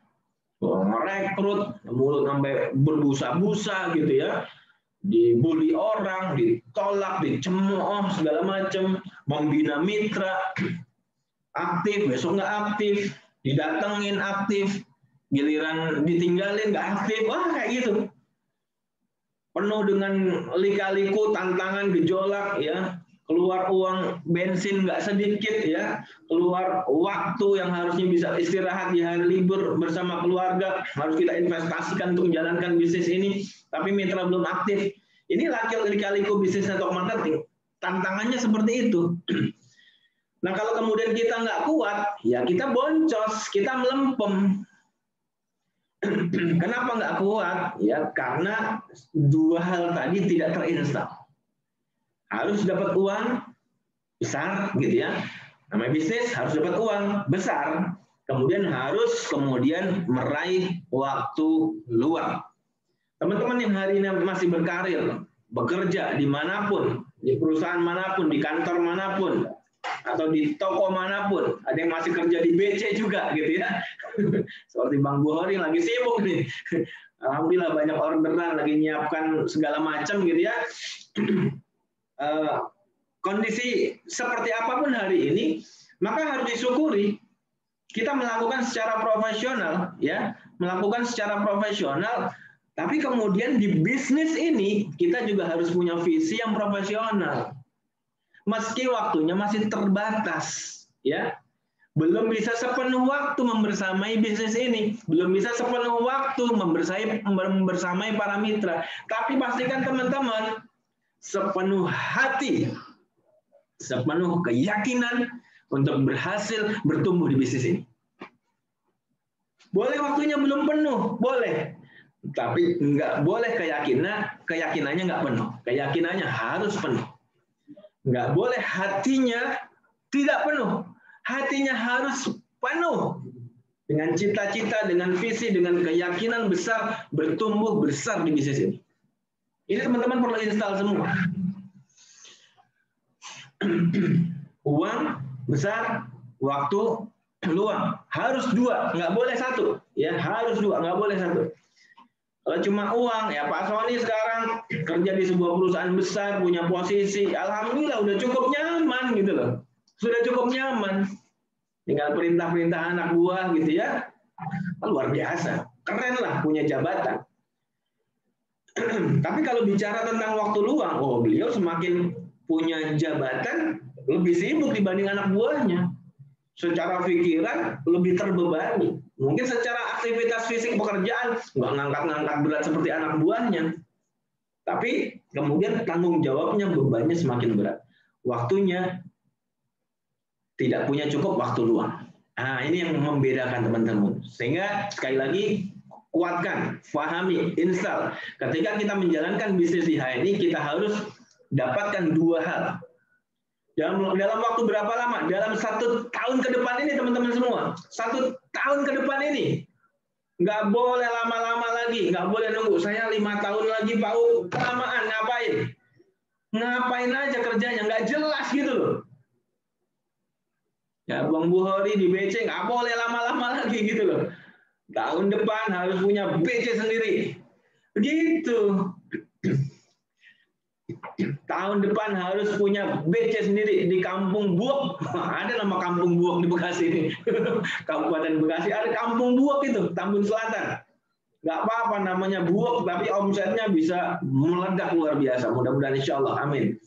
merekrut, mulut sampai berbusa-busa gitu ya, dibully orang, ditolak, dicemooh segala macam, membina mitra, aktif besok nggak aktif, didatengin aktif, giliran ditinggalin nggak aktif, wah kayak gitu. Penuh dengan lika-liku, tantangan, gejolak ya, keluar uang bensin nggak sedikit ya, keluar waktu yang harusnya bisa istirahat di hari libur bersama keluarga, harus kita investasikan untuk menjalankan bisnis ini, tapi mitra belum aktif. Ini lika-liku bisnis network marketing. Tantangannya seperti itu. Nah kalau kemudian kita nggak kuat, ya kita boncos, kita melempem. Kenapa nggak kuat? Ya karena dua hal tadi tidak terinstal. Harus dapat uang besar, gitu ya. Namanya bisnis harus dapat uang besar. Kemudian harus meraih waktu luang. Teman-teman yang hari ini masih berkarir, bekerja dimanapun, di perusahaan manapun, di kantor manapun, atau di toko manapun, ada yang masih kerja di BC juga, gitu ya. Seperti Bang Buhori lagi sibuk nih. Alhamdulillah banyak orderan, lagi nyiapkan segala macam, gitu ya. Kondisi seperti apapun hari ini, maka harus disyukuri. Kita melakukan secara profesional, ya, melakukan secara profesional. Tapi kemudian di bisnis ini kita juga harus punya visi yang profesional. Meski waktunya masih terbatas, ya. Belum bisa sepenuh waktu membersamai bisnis ini, belum bisa sepenuh waktu membersamai para mitra. Tapi pastikan teman-teman sepenuh hati, sepenuh keyakinan untuk berhasil bertumbuh di bisnis ini. Boleh waktunya belum penuh, boleh. Tapi nggak boleh keyakinannya nggak penuh. Keyakinannya harus penuh. Nggak boleh hatinya tidak penuh. Hatinya harus penuh dengan cita-cita, dengan visi, dengan keyakinan besar bertumbuh besar di bisnis ini. Ini teman-teman perlu install semua. Uang besar, waktu luang. Harus dua, nggak boleh satu. Ya, harus dua, nggak boleh satu. Kalau cuma uang, ya Pak Sony sekarang kerja di sebuah perusahaan besar, punya posisi, alhamdulillah udah cukup nyaman gitu loh. Sudah cukup nyaman. Tinggal perintah-perintah anak buah gitu ya. Luar biasa. Keren lah punya jabatan. Tapi kalau bicara tentang waktu luang, oh beliau semakin punya jabatan lebih sibuk dibanding anak buahnya. Secara pikiran lebih terbebani. Mungkin secara aktivitas fisik pekerjaan nggak ngangkat-ngangkat berat seperti anak buahnya. Tapi kemudian tanggung jawabnya, bebannya semakin berat. Waktunya tidak punya cukup waktu luang. Nah, ini yang membedakan teman-teman. Sehingga sekali lagi kuatkan, pahami, install. Ketika kita menjalankan bisnis di HNI, kita harus dapatkan dua hal. Dalam waktu berapa lama? Dalam 1 tahun ke depan ini teman-teman semua. 1 tahun ke depan ini. Nggak boleh lama-lama lagi. Nggak boleh nunggu. Saya 5 tahun lagi, Pak U. Kelamaan, ngapain? Ngapain aja kerjanya? Nggak jelas gitu loh. Ya, Bang Buhori di BC nggak boleh lama-lama lagi gitu loh. Tahun depan harus punya BC sendiri. Begitu. Tahun depan harus punya BC sendiri di Kampung Buok. Ada nama Kampung Buok di Bekasi ini. Kabupaten Bekasi ada Kampung Buok itu, Tambun Selatan. Nggak apa-apa namanya Buok, tapi omsetnya bisa meledak luar biasa. Mudah-mudahan insya Allah, amin.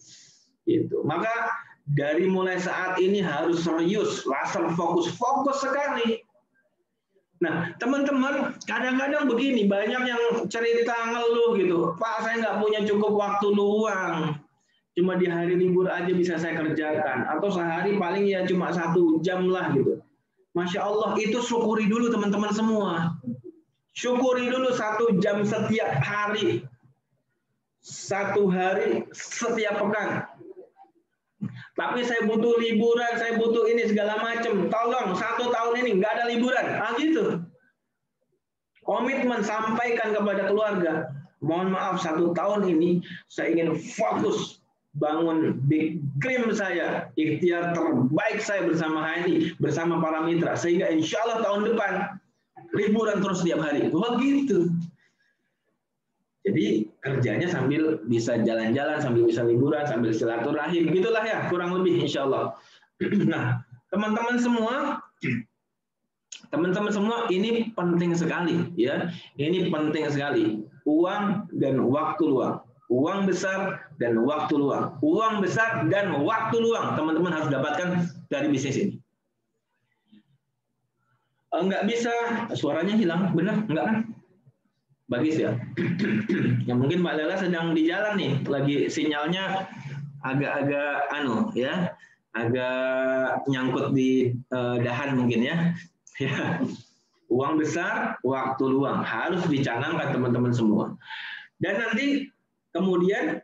Gitu. Maka dari mulai saat ini harus serius, laser fokus sekali. Nah, teman-teman, kadang-kadang begini, banyak yang cerita ngeluh gitu. Pak, saya nggak punya cukup waktu luang. Cuma di hari libur aja bisa saya kerjakan. Atau sehari paling ya cuma 1 jam lah gitu. Masya Allah, itu syukuri dulu teman-teman semua. Syukuri dulu 1 jam setiap hari. 1 hari setiap pekan. Tapi saya butuh liburan, saya butuh ini segala macam. Tolong 1 tahun ini nggak ada liburan. Ah gitu. Komitmen sampaikan kepada keluarga. Mohon maaf 1 tahun ini saya ingin fokus bangun big dream saya, ikhtiar terbaik saya bersama HNI, bersama para mitra. Sehingga insya Allah tahun depan liburan terus setiap hari. Wah gitu. Jadi kerjanya sambil bisa jalan-jalan, sambil bisa liburan, sambil silaturahim, gitulah ya kurang lebih insya Allah. Nah, teman-teman semua ini penting sekali ya. Ini penting sekali. Uang dan waktu luang. Uang besar dan waktu luang. Uang besar dan waktu luang teman-teman harus dapatkan dari bisnis ini. Enggak bisa, suaranya hilang, benar? Enggak kan? Bagus ya. Ya mungkin Mbak Lela sedang di jalan nih, lagi sinyalnya agak-agak agak nyangkut di dahan mungkin ya. Ya. Uang besar, waktu luang harus dicanangkan teman-teman semua. Dan nanti kemudian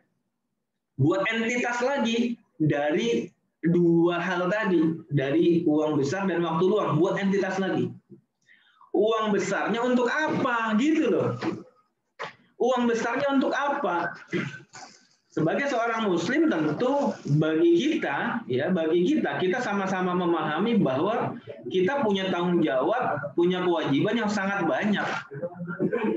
buat entitas lagi dari dua hal tadi, dari uang besar dan waktu luang, buat entitas lagi. Uang besarnya untuk apa? Gitu loh. Uang besarnya untuk apa? Sebagai seorang muslim tentu bagi kita sama-sama memahami bahwa kita punya tanggung jawab, punya kewajiban yang sangat banyak.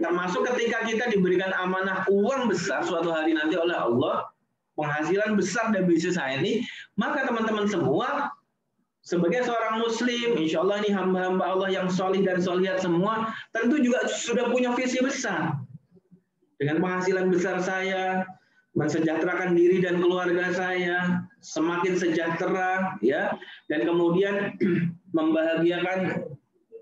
Termasuk ketika kita diberikan amanah uang besar suatu hari nanti oleh Allah, penghasilan besar dari bisnis saya ini, maka teman-teman semua sebagai seorang muslim, insya Allah ini hamba-hamba Allah yang solih dan solihat semua, tentu juga sudah punya visi besar. Dengan penghasilan besar saya, mensejahterakan diri dan keluarga saya, semakin sejahtera, ya, dan kemudian membahagiakan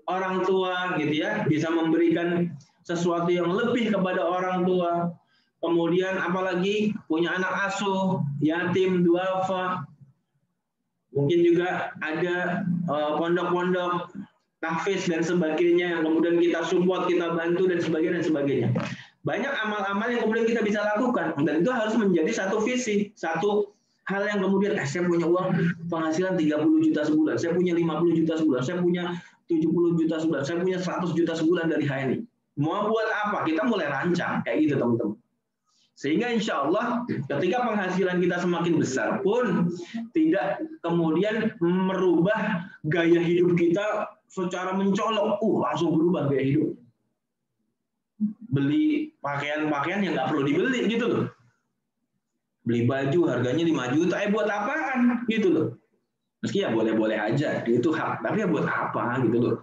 orang tua, gitu ya, bisa memberikan sesuatu yang lebih kepada orang tua. Kemudian apalagi punya anak asuh, yatim, duafa. Mungkin juga ada pondok-pondok, tahfiz dan sebagainya yang kemudian kita support, kita bantu dan sebagainya. Banyak amal-amal yang kemudian kita bisa lakukan dan itu harus menjadi satu visi, satu hal yang kemudian saya punya uang penghasilan 30 juta sebulan, saya punya 50 juta sebulan, saya punya 70 juta sebulan, saya punya 100 juta sebulan dari HNI. Mau buat apa? Kita mulai rancang kayak gitu teman-teman. Sehingga insya Allah ketika penghasilan kita semakin besar pun tidak kemudian merubah gaya hidup kita secara mencolok, langsung berubah gaya hidup. Beli pakaian-pakaian yang nggak perlu dibeli gitu loh. Beli baju harganya 5 juta, buat apaan gitu loh. Meski ya boleh-boleh aja, itu hak, tapi ya buat apa gitu loh.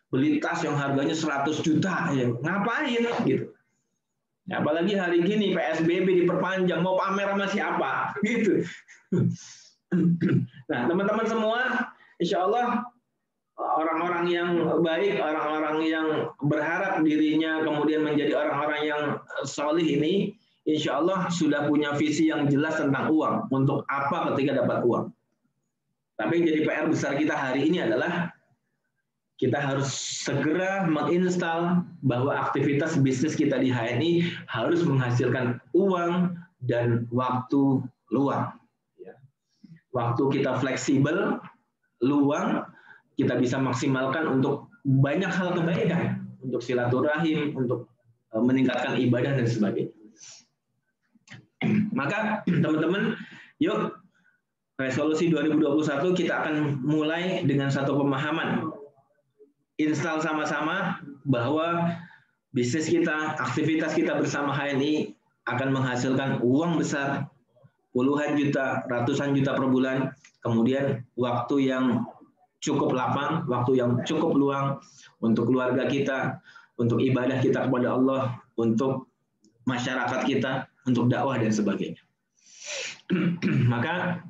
Beli tas yang harganya 100 juta, ya ngapain gitu. Ya, apalagi hari gini PSBB diperpanjang, mau pamer sama siapa gitu. Nah teman-teman semua, insya Allah orang-orang yang baik, orang-orang yang berharap dirinya kemudian menjadi orang-orang yang solih ini, insya Allah sudah punya visi yang jelas tentang uang. Untuk apa ketika dapat uang. Tapi yang jadi PR besar kita hari ini adalah kita harus segera menginstal bahwa aktivitas bisnis kita di HNI harus menghasilkan uang dan waktu luang. Waktu kita fleksibel, luang, kita bisa maksimalkan untuk banyak hal kebaikan, untuk silaturahim, untuk meningkatkan ibadah dan sebagainya. Maka teman-teman, yuk resolusi 2021 kita akan mulai dengan satu pemahaman. Install sama-sama bahwa bisnis kita, aktivitas kita bersama HNI akan menghasilkan uang besar, puluhan juta, ratusan juta per bulan, kemudian waktu yang cukup lapang, waktu yang cukup luang untuk keluarga kita, untuk ibadah kita kepada Allah, untuk masyarakat kita, untuk dakwah dan sebagainya. Maka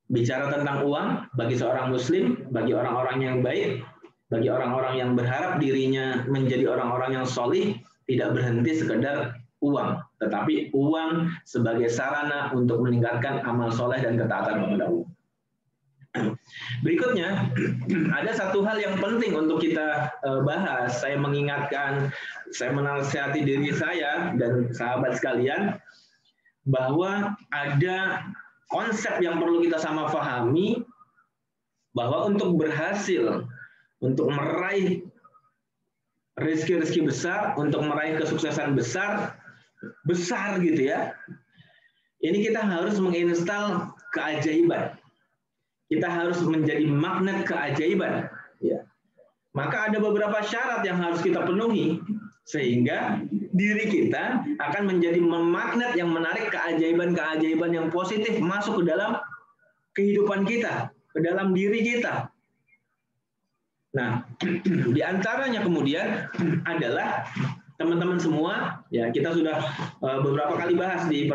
bicara tentang uang bagi seorang muslim, bagi orang-orang yang baik, bagi orang-orang yang berharap dirinya menjadi orang-orang yang solih, tidak berhenti sekedar uang, tetapi uang sebagai sarana untuk meningkatkan amal soleh dan ketaatan kepada Allah. Berikutnya, ada satu hal yang penting untuk kita bahas. Saya mengingatkan, saya menasihati diri saya dan sahabat sekalian, bahwa ada konsep yang perlu kita sama pahami, bahwa untuk berhasil, untuk meraih rezeki-rezeki besar, untuk meraih kesuksesan besar gitu ya, ini kita harus menginstal keajaiban. Kita harus menjadi magnet keajaiban. Ya. maka ada beberapa syarat yang harus kita penuhi sehingga diri kita akan menjadi magnet yang menarik keajaiban-keajaiban yang positif masuk ke dalam kehidupan kita, ke dalam diri kita. Nah, di antaranya kemudian adalah teman-teman semua, ya kita sudah beberapa kali bahas di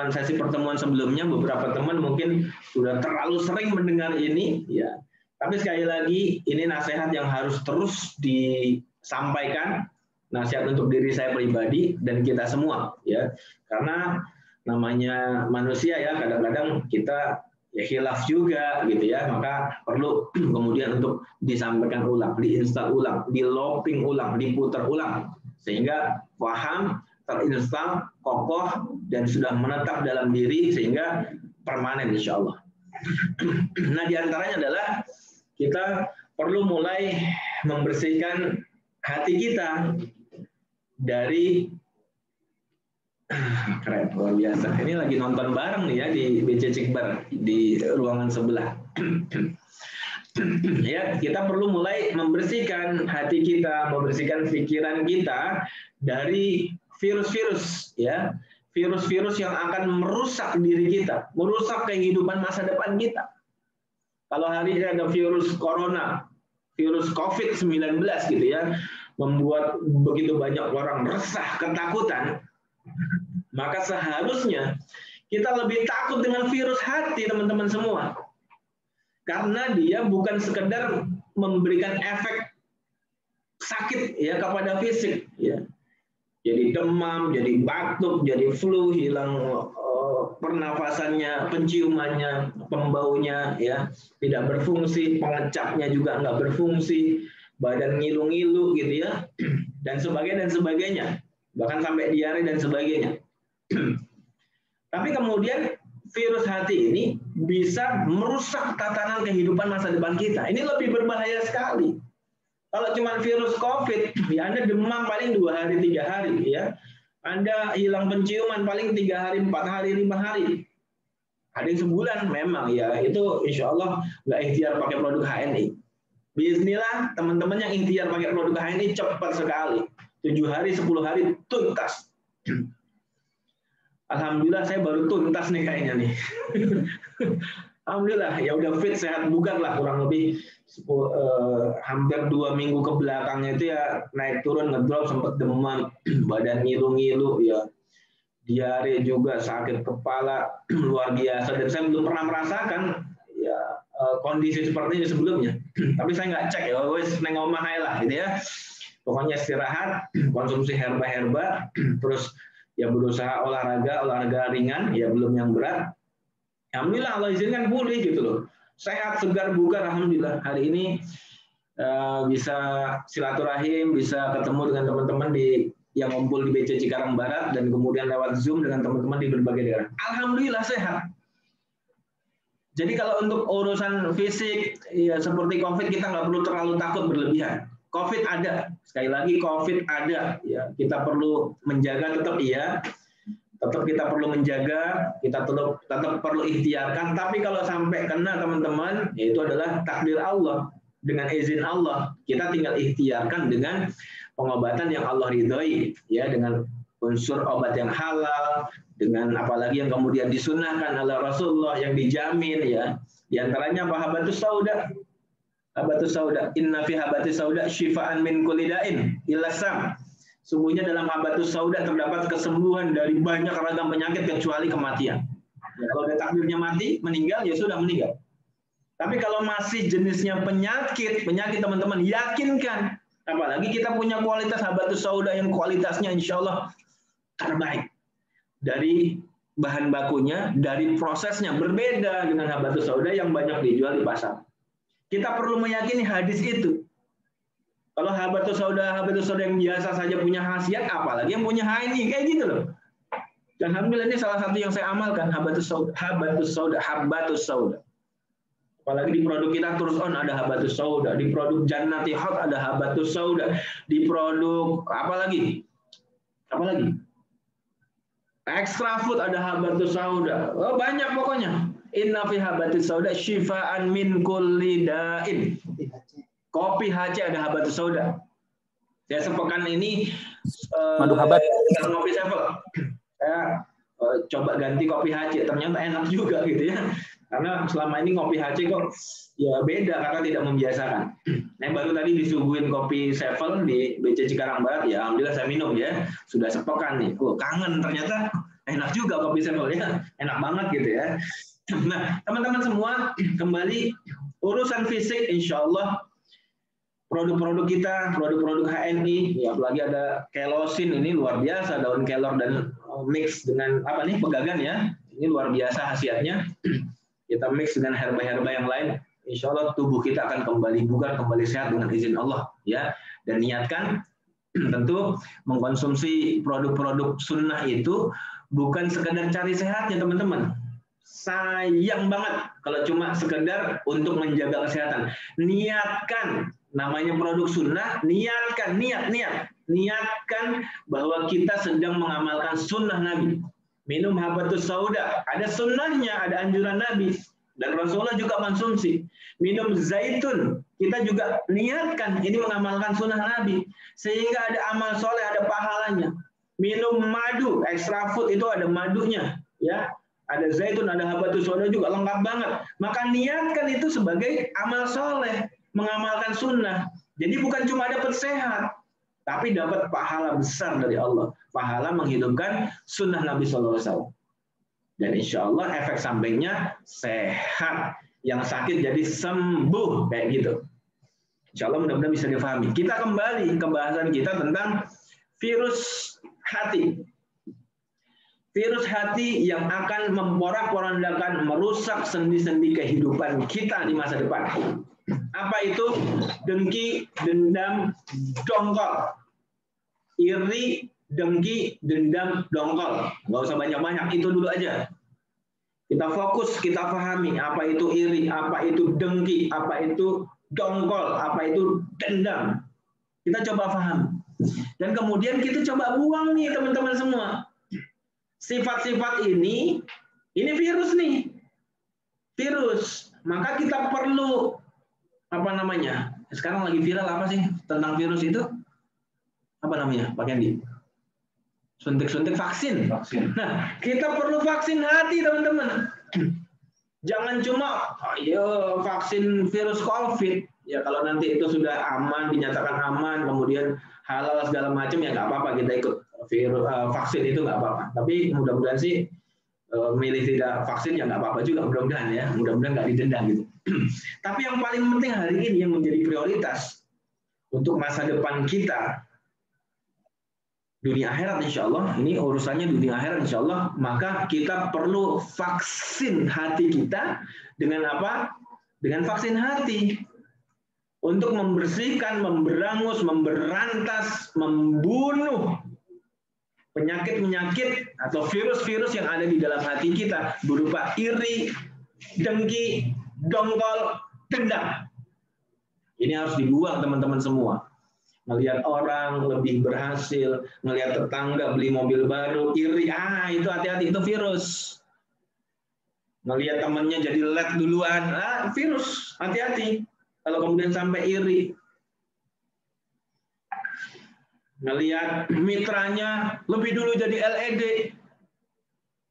sesi pertemuan sebelumnya, beberapa teman mungkin sudah terlalu sering mendengar ini, ya. Tapi sekali lagi ini nasihat yang harus terus disampaikan, nasihat untuk diri saya pribadi dan kita semua, ya. Karena namanya manusia ya, kadang-kadang kita ya khilaf juga gitu ya, maka perlu kemudian untuk disampaikan ulang, diinstal ulang, di looping ulang, diputar ulang sehingga paham, terinstal, kokoh dan sudah menetap dalam diri sehingga permanen insya Allah. Nah, diantaranya adalah kita perlu mulai membersihkan hati kita dari keren, luar biasa. Ini lagi nonton bareng nih ya di BC Cikbar di ruangan sebelah. Ya, kita perlu mulai membersihkan hati kita, membersihkan pikiran kita dari virus-virus ya. Virus-virus yang akan merusak diri kita, merusak kehidupan masa depan kita. Kalau hari ini ada virus corona, virus COVID-19 gitu ya, membuat begitu banyak orang resah, ketakutan, maka seharusnya kita lebih takut dengan virus hati, teman-teman semua. Karena dia bukan sekedar memberikan efek sakit ya kepada fisik ya. Jadi demam, jadi batuk, jadi flu, hilang pernafasannya, penciumannya, pembaunya ya, tidak berfungsi, pengecapnya juga nggak berfungsi, badan ngilu-ngilu gitu ya, dan sebagainya, bahkan sampai diare dan sebagainya. Tapi kemudian virus hati ini bisa merusak tatanan kehidupan masa depan kita. Ini lebih berbahaya sekali. Kalau cuma virus COVID, ya Anda demam paling 2 hari, 3 hari, ya. Anda hilang penciuman paling 3 hari, 4 hari, 5 hari. Ada yang sebulan memang ya, itu insya Allah nggak ikhtiar pakai produk HNI. Bismillah, teman-teman yang ikhtiar pakai produk HNI cepat sekali. 7 hari, 10 hari tuntas. Alhamdulillah saya baru tuntas nih kayaknya nih. Alhamdulillah ya udah fit, sehat bugar lah kurang lebih hampir 2 minggu ke belakangnya itu ya naik turun ngedrop, sempat demam, badan ngilu-ngilu ya, diare juga, sakit kepala luar biasa, dan saya belum pernah merasakan ya kondisi seperti ini sebelumnya. Tapi saya nggak cek ya, wes neng omah ae lah gitu ya. Pokoknya istirahat, konsumsi herba-herba, terus ya berusaha olahraga ringan, ya belum yang berat. Alhamdulillah Allah izinkan pulih gitu loh. Sehat, segar, bugar, alhamdulillah. Hari ini bisa silaturahim, bisa ketemu dengan teman-teman yang ngumpul di BC Cikarang Barat dan kemudian lewat Zoom dengan teman-teman di berbagai daerah. Alhamdulillah sehat. Jadi kalau untuk urusan fisik ya seperti COVID kita nggak perlu terlalu takut berlebihan. COVID ada, sekali lagi COVID ada. Ya kita perlu menjaga tetap iya. Tetap kita perlu menjaga, kita tetap perlu ikhtiarkan. Tapi kalau sampai kena teman-teman, yaitu adalah takdir Allah. Dengan izin Allah, kita tinggal ikhtiarkan dengan pengobatan yang Allah ridhoi, ya, dengan unsur obat yang halal, dengan apalagi yang kemudian disunnahkan oleh Rasulullah yang dijamin, ya. Di antaranya apa? Habatus sauda. Habatus sauda. Inna fi habatus sauda syifaan min kulli da'in illa sam. Sungguhnya dalam habatus sauda terdapat kesembuhan dari banyak ragam penyakit kecuali kematian. Ya, kalau ada takdirnya mati, meninggal, ya sudah meninggal. Tapi kalau masih jenisnya penyakit teman-teman, yakinkan. Apalagi kita punya kualitas habatus sauda yang kualitasnya insya Allah terbaik. Dari bahan bakunya, dari prosesnya berbeda dengan habatus sauda yang banyak dijual di pasar. Kita perlu meyakini hadis itu. Kalau habatus sauda yang biasa saja punya khasiat, apalagi yang punya HNI kayak gitu loh. Dan alhamdulillah ini salah satu yang saya amalkan, habatus sauda. Apalagi di produk kita terus on ada habatus sauda, di produk Jannati Hot ada habatus sauda, di produk apalagi Extra Food ada habatus sauda. Oh, banyak pokoknya. Inna fi habatus sauda syifaan min kulli da'in. Kopi HC ada habatus sauda. Saya sepekan ini Madu habat. ngopi sevel. Saya coba ganti kopi HC, ternyata enak juga gitu ya. Karena selama ini ngopi HC kok ya beda karena tidak membiasakan. Nah, baru tadi disuguhin kopi sevel di BC Cikarang Barat, ya alhamdulillah saya minum ya. Sudah sepekan nih. Kangen ternyata enak juga kopi sevel ya. Enak banget gitu ya. Nah, teman-teman semua, kembali urusan fisik insya Allah produk-produk kita, produk-produk HNI, ya apalagi ada kelosin ini luar biasa, daun kelor dan mix dengan apa nih pegagan ya, ini luar biasa khasiatnya. Kita mix dengan herba-herba yang lain, insya Allah tubuh kita akan kembali bugar, kembali sehat dengan izin Allah ya. Dan niatkan tentu mengkonsumsi produk-produk sunnah itu bukan sekedar cari sehatnya teman-teman. Sayang banget kalau cuma sekedar untuk menjaga kesehatan. Niatkan, namanya produk sunnah, niatkan, niatkan bahwa kita sedang mengamalkan sunnah Nabi. Minum habatus sauda, ada sunnahnya, ada anjuran Nabi. Dan Rasulullah juga konsumsi. Minum zaitun, kita juga niatkan ini mengamalkan sunnah Nabi. Sehingga ada amal soleh, ada pahalanya. Minum madu, extra food itu ada madunya. Ya, ada zaitun, ada habatus sauda juga lengkap banget. Maka niatkan itu sebagai amal soleh, mengamalkan sunnah. Jadi bukan cuma dapat sehat, tapi dapat pahala besar dari Allah. Pahala menghidupkan sunnah Nabi SAW. Dan insya Allah efek sampingnya sehat. Yang sakit jadi sembuh. Kayak gitu. Insya Allah mudah-mudahan bisa difahami. Kita kembali ke bahasan kita tentang virus hati. Virus hati yang akan memporak-porandakan, merusak sendi-sendi kehidupan kita di masa depan. Apa itu? Dengki, dendam, dongkol. Iri, dengki, dendam, dongkol. Nggak usah banyak-banyak, itu dulu aja. Kita fokus, kita pahami apa itu iri, apa itu dengki, apa itu dongkol, apa itu dendam. Kita coba pahami. Dan kemudian kita coba buang nih teman-teman semua. Sifat-sifat ini virus nih. Virus. Maka kita perlu apa namanya? Sekarang lagi viral apa sih tentang virus itu? Apa namanya, Pak Kendi? Suntik-suntik vaksin. Nah, kita perlu vaksin hati, teman-teman. Jangan cuma ayo vaksin virus COVID. Ya kalau nanti itu sudah aman, dinyatakan aman, kemudian halal segala macam ya nggak apa-apa kita ikut vaksin itu nggak apa-apa. Tapi mudah-mudahan sih milih tidak vaksin ya nggak apa-apa juga, mudah-mudahan ya, mudah-mudahan nggak didenda gitu. Tapi yang paling penting hari ini yang menjadi prioritas untuk masa depan kita, dunia akhirat insya Allah, ini urusannya dunia akhirat insya Allah, maka kita perlu vaksin hati kita dengan apa? Dengan vaksin hati. Untuk membersihkan, memberangus, memberantas, membunuh penyakit-penyakit atau virus-virus yang ada di dalam hati kita berupa iri, dengki, dongkol, dendam. Ini harus dibuang teman-teman semua. Melihat orang lebih berhasil, melihat tetangga beli mobil baru, iri, itu hati-hati, itu virus. Melihat temannya jadi led duluan, virus, hati-hati. Kalau kemudian sampai iri. Melihat mitranya lebih dulu jadi LED,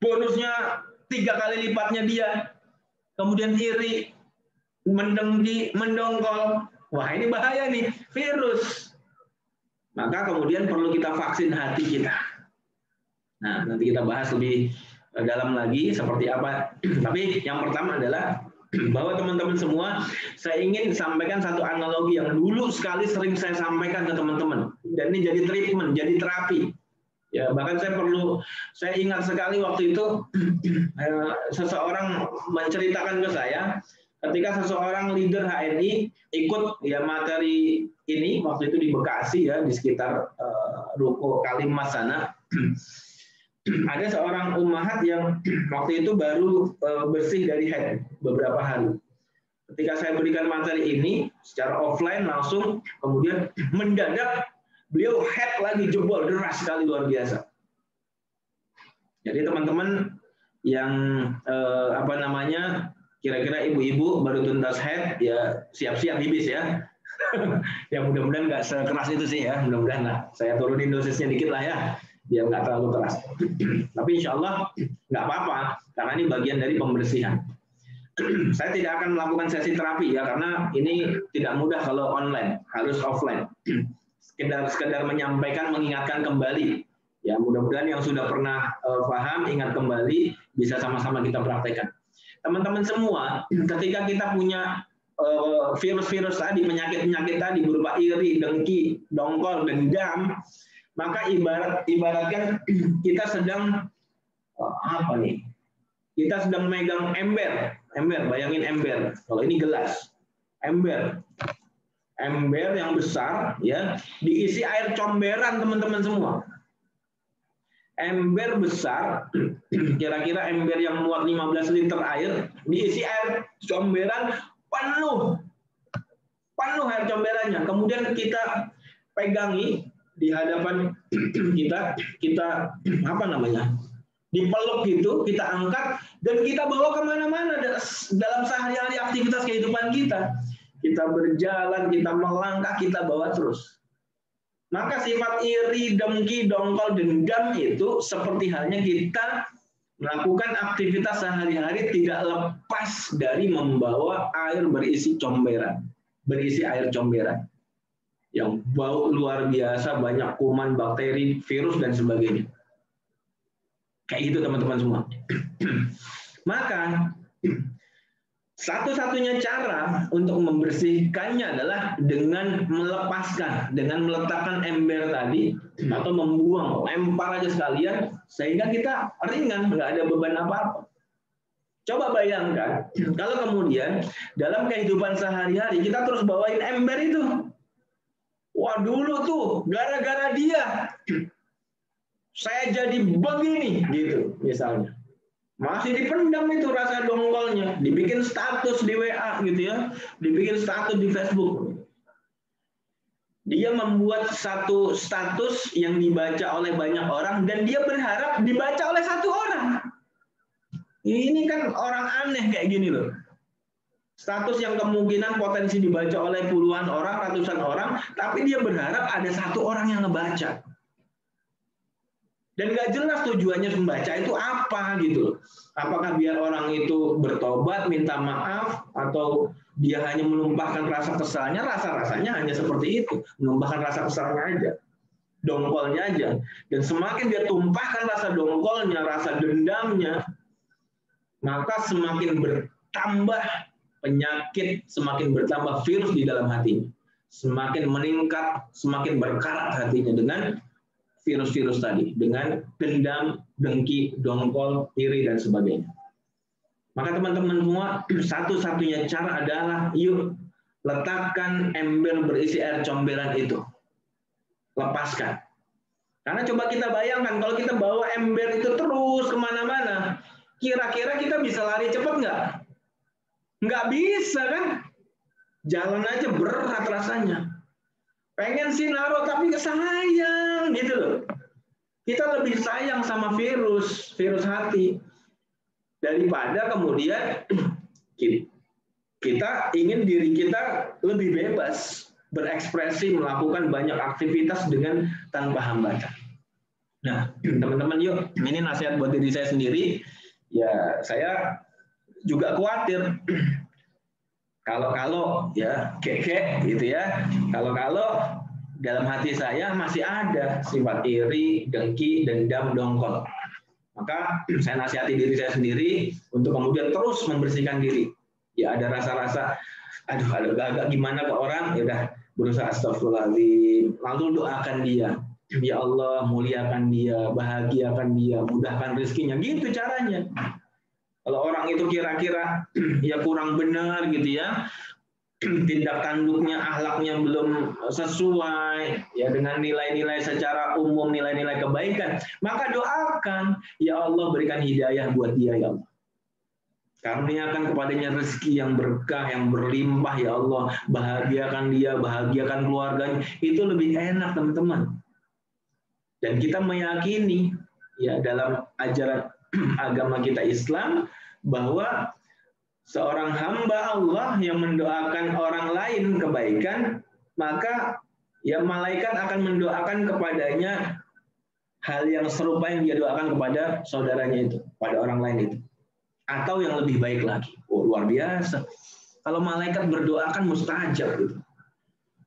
bonusnya 3 kali lipatnya dia, kemudian iri, mendengki, mendongkol. Wah ini bahaya nih, virus. Maka kemudian perlu kita vaksin hati kita. Nah, nanti kita bahas lebih dalam lagi seperti apa. Tapi yang pertama adalah bahwa teman-teman semua, saya ingin sampaikan satu analogi yang dulu sekali sering saya sampaikan ke teman-teman. Dan ini jadi treatment, jadi terapi. Ya, bahkan saya ingat sekali waktu itu seseorang menceritakan ke saya, ketika seseorang leader HNI ikut ya materi ini waktu itu di Bekasi ya, di sekitar Ruko Kalimas sana. Ada seorang ummahat yang waktu itu baru bersih dari haid beberapa hari. Ketika saya berikan materi ini secara offline langsung, kemudian mendadak beliau haid lagi, jebol deras sekali, luar biasa. Jadi teman-teman yang kira-kira ibu-ibu baru tuntas haid ya siap-siap bibis ya. Ya mudah-mudahan nggak sekeras itu sih ya, mudah-mudahan lah. Saya turunin dosisnya dikit lah ya, biar nggak terlalu keras. Tapi insya Allah nggak apa-apa, karena ini bagian dari pembersihan. Saya tidak akan melakukan sesi terapi ya, karena ini tidak mudah kalau online, harus offline. Sekedar menyampaikan, mengingatkan kembali. Ya mudah-mudahan yang sudah pernah paham, ingat kembali, bisa sama-sama kita praktekkan. Teman-teman semua, ketika kita punya virus-virus tadi, penyakit-penyakit tadi berupa iri, dengki, dongkol, dendam, maka ibaratkan kita sedang apa nih? Kita sedang megang ember, bayangin ember. Kalau ini gelas, ember yang besar, ya, diisi air comberan teman-teman semua. Ember besar, kira-kira ember yang muat 15 liter air, diisi air comberan penuh air comberannya. Kemudian kita pegangi di hadapan kita apa namanya? Dipeluk gitu, kita angkat, dan kita bawa kemana-mana dalam sehari-hari aktivitas kehidupan kita. Kita berjalan, kita melangkah, kita bawa terus. Maka sifat iri, dengki, dongkol, dendam itu seperti halnya kita melakukan aktivitas sehari-hari tidak lepas dari membawa air berisi comberan, berisi air comberan. Yang bau luar biasa, banyak kuman, bakteri, virus, dan sebagainya. Kayak gitu teman-teman semua. Maka satu-satunya cara untuk membersihkannya adalah dengan melepaskan, dengan meletakkan ember tadi atau membuang, lempar aja sekalian sehingga kita ringan, nggak ada beban apa-apa. Coba bayangkan kalau kemudian dalam kehidupan sehari-hari kita terus bawain ember itu. Wah dulu tuh gara-gara dia saya jadi begini gitu misalnya. Masih dipendam itu rasa dongkolnya, dibikin status di WA gitu ya, dibikin status di Facebook. Dia membuat satu status yang dibaca oleh banyak orang dan dia berharap dibaca oleh satu orang. Ini kan orang aneh kayak gini loh. Status yang kemungkinan potensi dibaca oleh puluhan orang, ratusan orang, tapi dia berharap ada satu orang yang ngebaca. Dan nggak jelas tujuannya membaca itu apa gitu. Apakah biar orang itu bertobat, minta maaf, atau dia hanya menumpahkan rasa kesalnya, rasa-rasanya hanya seperti itu. Menumpahkan rasa kesalnya aja, dongkolnya aja. Dan semakin dia tumpahkan rasa dongkolnya, rasa dendamnya, maka semakin bertambah penyakit, semakin bertambah virus di dalam hatinya. Semakin meningkat, semakin berkarat hatinya dengan virus-virus tadi, dengan dendam, dengki, dongkol, iri, dan sebagainya. Maka teman-teman semua, satu-satunya cara adalah yuk letakkan ember berisi air comberan itu. Lepaskan. Karena coba kita bayangkan, kalau kita bawa ember itu terus kemana-mana, kira-kira kita bisa lari cepat nggak? Nggak bisa kan? Jalan aja berat rasanya. Pengen sih naruh tapi sayang gitu loh. Kita lebih sayang sama virus hati daripada kemudian kita ingin diri kita lebih bebas berekspresi, melakukan banyak aktivitas dengan tanpa hambatan. Nah, teman-teman yuk, ini nasihat buat diri saya sendiri. Ya, saya juga khawatir kalau ya kek gitu ya, kalau dalam hati saya masih ada sifat iri, dengki, dendam, dongkol, maka saya nasihati diri saya sendiri untuk kemudian terus membersihkan diri. Ya ada rasa-rasa aduh agak gimana ke orang, ya udah berusaha astagfirullahaladzim, lalu doakan dia, ya Allah muliakan dia, bahagiakan dia, mudahkan rezekinya, gitu caranya. Kalau orang itu kira-kira ya kurang benar gitu ya, tindak tanduknya, akhlaknya belum sesuai ya dengan nilai-nilai secara umum, nilai-nilai kebaikan, maka doakan, ya Allah berikan hidayah buat dia ya Allah. Karuniakan kepadanya rezeki yang berkah, yang berlimpah ya Allah, bahagiakan dia, bahagiakan keluarganya, itu lebih enak teman-teman. Dan kita meyakini ya dalam ajaran agama kita Islam bahwa seorang hamba Allah yang mendoakan orang lain kebaikan maka ya malaikat akan mendoakan kepadanya hal yang serupa yang dia doakan kepada saudaranya itu, pada orang lain itu. Atau yang lebih baik lagi. Oh, luar biasa. Kalau malaikat berdoa kan mustajab gitu.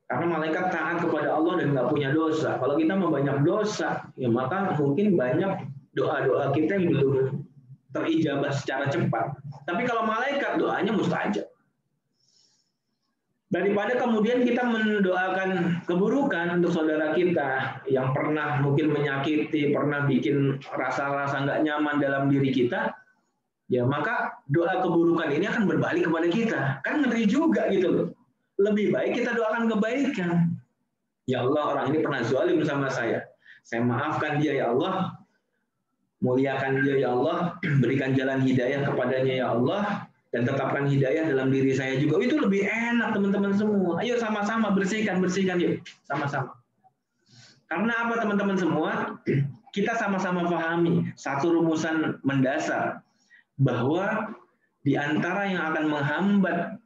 Karena malaikat taat kepada Allah dan nggak punya dosa. Kalau kita mau banyak dosa, ya maka mungkin banyak doa-doa kita yang belum terijabah secara cepat. Tapi kalau malaikat doanya mustajab. Daripada kemudian kita mendoakan keburukan untuk saudara kita yang pernah mungkin menyakiti, pernah bikin rasa-rasa nggak nyaman dalam diri kita, ya maka doa keburukan ini akan berbalik kepada kita. Kan ngeri juga gitu loh. Lebih baik kita doakan kebaikan. Ya Allah, orang ini pernah zalim sama saya. Saya maafkan dia ya Allah. Muliakan dia ya Allah. Berikan jalan hidayah kepadanya ya Allah. Dan tetapkan hidayah dalam diri saya juga. Itu lebih enak teman-teman semua. Ayo sama-sama bersihkan yuk. Sama-sama. Karena apa teman-teman semua? Kita sama-sama pahami satu rumusan mendasar. Bahwa di antara yang akan menghambat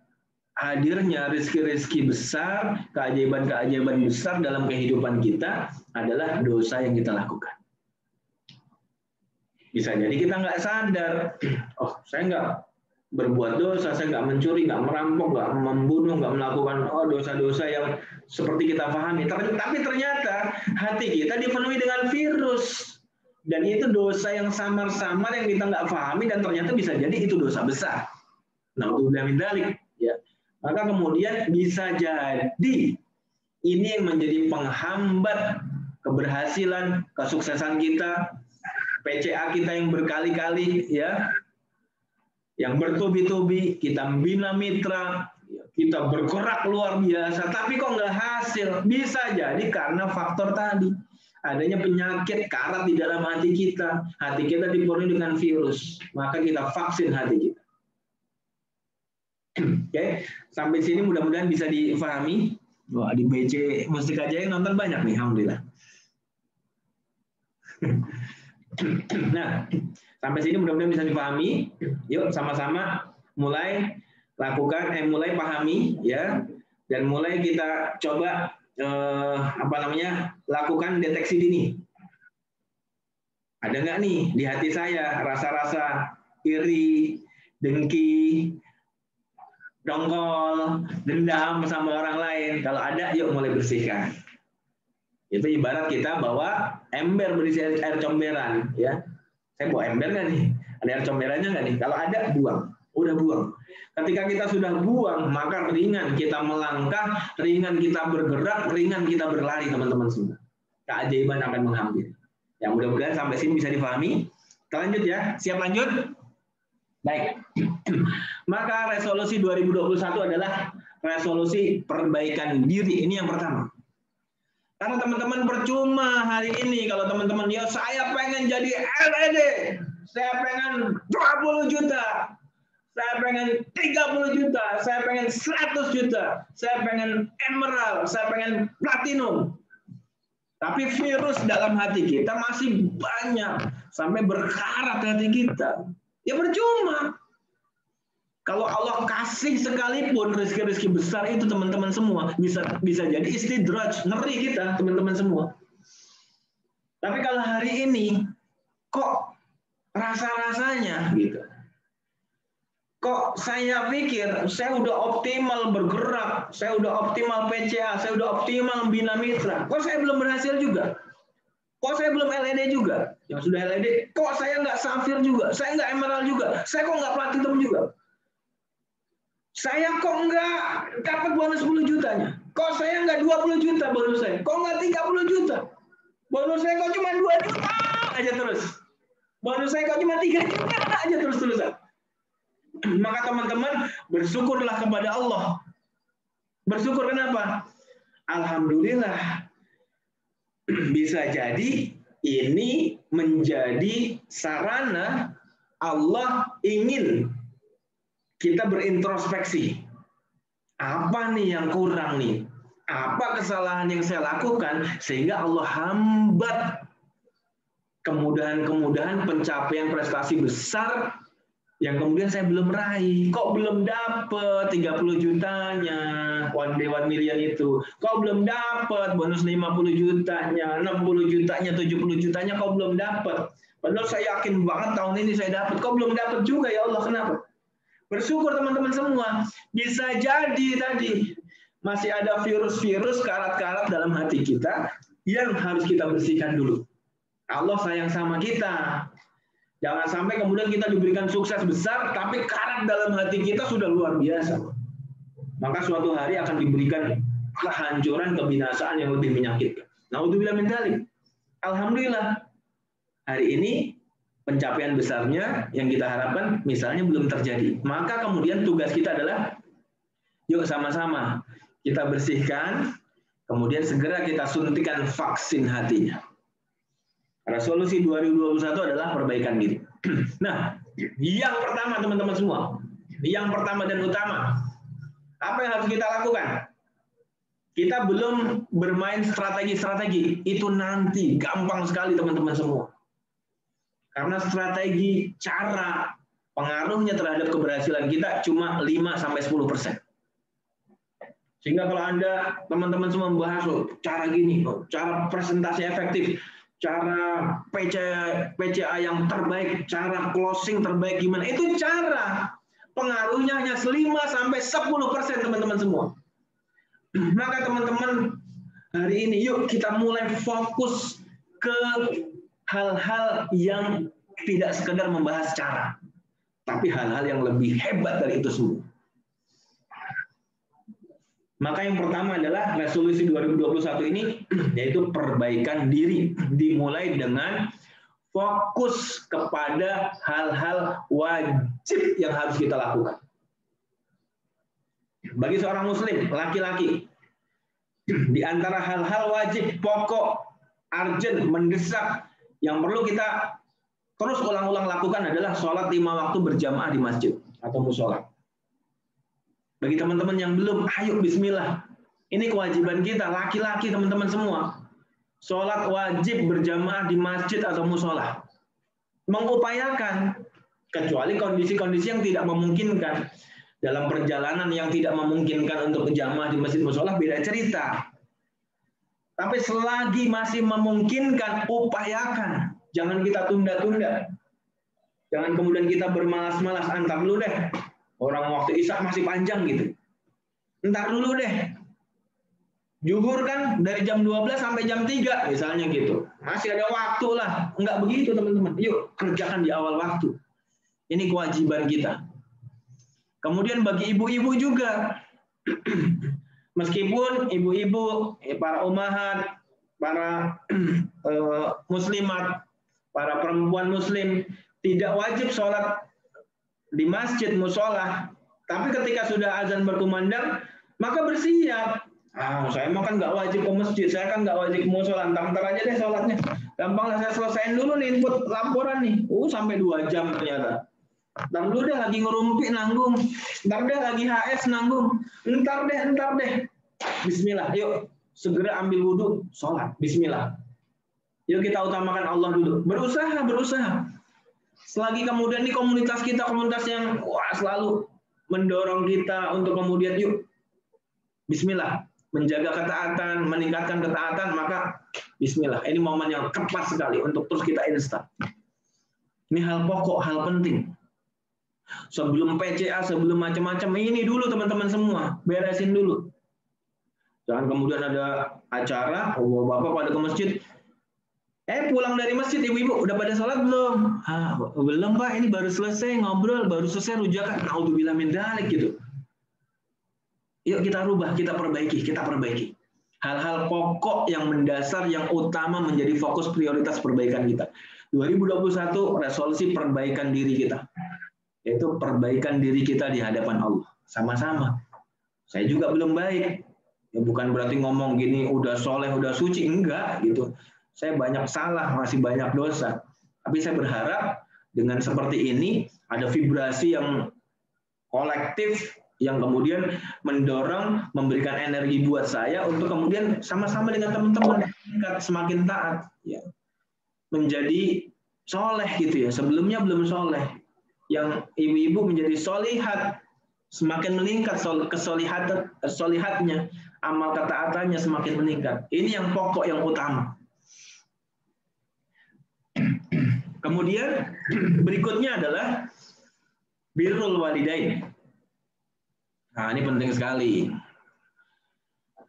hadirnya rezeki-rezeki besar, keajaiban-keajaiban besar dalam kehidupan kita adalah dosa yang kita lakukan. Bisa jadi kita nggak sadar, oh saya nggak berbuat dosa, saya nggak mencuri, nggak merampok, nggak membunuh, nggak melakukan dosa-dosa yang seperti kita pahami. Tapi ternyata hati kita dipenuhi dengan virus. Dan itu dosa yang samar-samar yang kita nggak pahami dan ternyata bisa jadi itu dosa besar. Nah, udah mindalik, ya. Maka kemudian bisa jadi ini menjadi penghambat keberhasilan, kesuksesan kita, PCA kita yang berkali-kali, ya, yang bertubi-tubi, kita membina mitra, kita bergerak luar biasa, tapi kok nggak hasil? Bisa jadi karena faktor tadi. Adanya penyakit karat di dalam hati kita dipenuhi dengan virus, maka kita vaksin hati kita. Oke, sampai sini mudah-mudahan bisa difahami. Wah, di BC Mustika Jaya nonton banyak nih, alhamdulillah. Nah, sampai sini mudah-mudahan bisa dipahami. Yuk sama-sama mulai lakukan, mulai pahami, ya, dan mulai kita coba lakukan deteksi dini. Ada nggak nih di hati saya rasa-rasa iri, dengki, dongkol, dendam sama orang lain? Kalau ada, yuk mulai bersihkan. Itu ibarat kita bawa ember berisi air comberan, ya. Saya bawa ember nggak nih? Ada air comberannya nggak nih? Kalau ada, buang. Udah buang. Ketika kita sudah buang, maka ringan kita melangkah, ringan kita bergerak, ringan kita berlari, teman-teman semua. Keajaiban akan menghampiri. Ya, mudah-mudahan sampai sini bisa difahami. Kita lanjut ya. Siap lanjut? Baik. Maka resolusi 2021 adalah resolusi perbaikan diri. Ini yang pertama. Karena teman-teman percuma hari ini kalau teman-teman, ya saya pengen jadi LED, saya pengen 20 juta, saya pengen 30 juta, saya pengen 100 juta, saya pengen emerald, saya pengen platinum. Tapi virus dalam hati kita masih banyak, sampai berkarat hati kita. Ya percuma. Kalau Allah kasih sekalipun rezeki-rezeki besar itu teman-teman semua, bisa jadi istidraj, ngeri kita teman-teman semua. Tapi kalau hari ini, kok rasa-rasanya gitu. Kok saya pikir saya udah optimal bergerak, saya udah optimal PCA, saya udah optimal membina mitra. Kok saya belum berhasil juga? Kok saya belum LED juga? Yang sudah LED, kok saya nggak safir juga? Saya nggak emerald juga? Saya kok nggak platinum juga? Saya kok nggak dapat bonus 10 jutanya? Kok saya nggak 20 juta bonus saya? Kok nggak 30 juta? Bonus saya kok cuma 2 juta aja terus? Bonus saya kok cuma 3 juta aja terus-terusan? Maka teman-teman bersyukurlah kepada Allah. Bersyukur kenapa? Alhamdulillah. Bisa jadi ini menjadi sarana Allah ingin kita berintrospeksi. Apa nih yang kurang nih? Apa kesalahan yang saya lakukan sehingga Allah hambat kemudahan-kemudahan pencapaian prestasi besar yang kemudian saya belum raih. Kok belum dapet 30 jutanya, 1 day 1 million itu? Kok belum dapet bonus 50 jutanya, 60 jutanya, 70 jutanya, kok belum dapet? Padahal saya yakin banget tahun ini saya dapat. Kok belum dapat juga ya Allah, kenapa? Bersyukur teman-teman semua. Bisa jadi tadi masih ada virus-virus, karat-karat dalam hati kita yang harus kita bersihkan dulu. Allah sayang sama kita. Jangan sampai kemudian kita diberikan sukses besar, tapi karat dalam hati kita sudah luar biasa. Maka suatu hari akan diberikan kehancuran, kebinasaan yang lebih menyakitkan. Naudzubillah min dzalik. Alhamdulillah, hari ini pencapaian besarnya yang kita harapkan misalnya belum terjadi. Maka kemudian tugas kita adalah, yuk sama-sama kita bersihkan, kemudian segera kita suntikan vaksin hatinya. Resolusi 2021 adalah perbaikan diri. Nah, yang pertama teman-teman semua, yang pertama dan utama, apa yang harus kita lakukan? Kita belum bermain strategi-strategi, itu nanti gampang sekali teman-teman semua. Karena strategi, cara, pengaruhnya terhadap keberhasilan kita cuma 5-10%. Sehingga kalau Anda, teman-teman semua membahas cara gini, cara presentasi efektif, cara PCA yang terbaik, cara closing terbaik gimana, itu cara. Pengaruhnya hanya 5-10% teman-teman semua. Maka teman-teman, hari ini yuk kita mulai fokus ke hal-hal yang tidak sekedar membahas cara, tapi hal-hal yang lebih hebat dari itu semua. Maka yang pertama adalah resolusi 2021 ini, yaitu perbaikan diri. Dimulai dengan fokus kepada hal-hal wajib yang harus kita lakukan. Bagi seorang muslim, laki-laki, di antara hal-hal wajib, pokok, urgent, mendesak, yang perlu kita terus ulang-ulang lakukan adalah sholat 5 waktu berjamaah di masjid atau musola. Bagi teman-teman yang belum, ayo bismillah. Ini kewajiban kita, laki-laki teman-teman semua. Sholat wajib berjamaah di masjid atau musola. Mengupayakan, kecuali kondisi-kondisi yang tidak memungkinkan. Dalam perjalanan yang tidak memungkinkan untuk berjamaah di masjid musola, beda cerita. Tapi selagi masih memungkinkan, upayakan. Jangan kita tunda-tunda. Jangan kemudian kita bermalas-malas, antar dulu deh. Orang waktu Isya masih panjang gitu. Entar dulu deh. Zuhur kan dari jam 12 sampai jam 3 misalnya gitu. Masih ada waktu lah. Enggak begitu teman-teman. Yuk kerjakan di awal waktu. Ini kewajiban kita. Kemudian bagi ibu-ibu juga. Meskipun ibu-ibu, para ummahat, para muslimat, para perempuan muslim tidak wajib sholat di masjid musola, tapi ketika sudah azan berkumandang, maka bersiap. Saya mah kan nggak wajib ke masjid, saya kan nggak wajib ke musola, ntar aja deh sholatnya. Gampang lah, saya selesaiin dulu nih input laporan nih. Sampai 2 jam ternyata. Ntar dulu deh lagi ngerumpi nanggung, ntar deh lagi HS nanggung, ntar deh. Bismillah, yuk segera ambil wudhu, sholat. Bismillah. Yuk kita utamakan Allah dulu. Berusaha. Selagi kemudian di komunitas kita, komunitas yang selalu mendorong kita untuk kemudian yuk bismillah, menjaga ketaatan, meningkatkan ketaatan, maka bismillah. Ini momen yang tepat sekali untuk terus kita install. Ini hal pokok, hal penting. Sebelum PCA, sebelum macam-macam, ini dulu teman-teman semua, beresin dulu. Jangan kemudian ada acara, bapak pada ke masjid, pulang dari masjid, ibu-ibu udah pada sholat belum? Belum Pak, ini baru selesai ngobrol, baru selesai rujakan. Naudzubillah min dzalik gitu. Yuk kita rubah, kita perbaiki. Hal-hal pokok yang mendasar, yang utama menjadi fokus prioritas perbaikan kita. 2021 resolusi perbaikan diri kita. Yaitu perbaikan diri kita di hadapan Allah. Sama-sama. Saya juga belum baik. Ya bukan berarti ngomong gini udah soleh, udah suci, enggak gitu. Saya banyak salah, masih banyak dosa. Tapi saya berharap dengan seperti ini ada vibrasi yang kolektif yang kemudian mendorong, memberikan energi buat saya untuk kemudian sama-sama dengan teman-teman semakin taat, ya, menjadi soleh gitu ya. Sebelumnya belum soleh. yang ibu-ibu menjadi solihat, semakin meningkat kesolihatnya, amal ketaatannya semakin meningkat. Ini yang pokok, yang utama. Kemudian berikutnya adalah birrul walidain. Nah, ini penting sekali.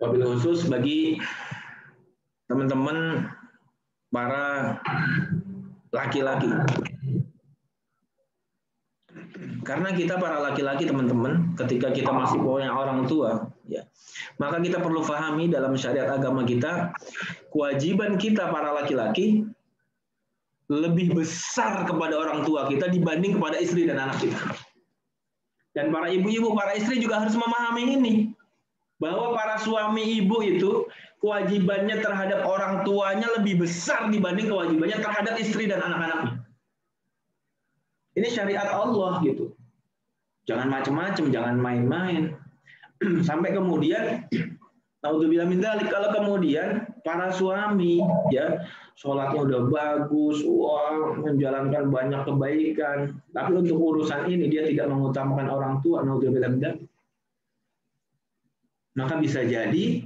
Wabil khusus bagi teman-teman para laki-laki. Karena kita para laki-laki, teman-teman, ketika kita masih punya orang tua, ya, maka kita perlu pahami dalam syariat agama kita, kewajiban kita para laki-laki lebih besar kepada orang tua kita dibanding kepada istri dan anak kita. Dan para ibu-ibu, para istri juga harus memahami ini, bahwa para suami ibu itu kewajibannya terhadap orang tuanya lebih besar dibanding kewajibannya terhadap istri dan anak-anaknya. Ini syariat Allah gitu. Jangan macam-macam, jangan main-main. Sampai kemudian, naudzubillah min dzalik, kalau kemudian para suami ya sholatnya udah bagus, wah, menjalankan banyak kebaikan, tapi untuk urusan ini dia tidak mengutamakan orang tua, naudzubillah min dzalik. Maka bisa jadi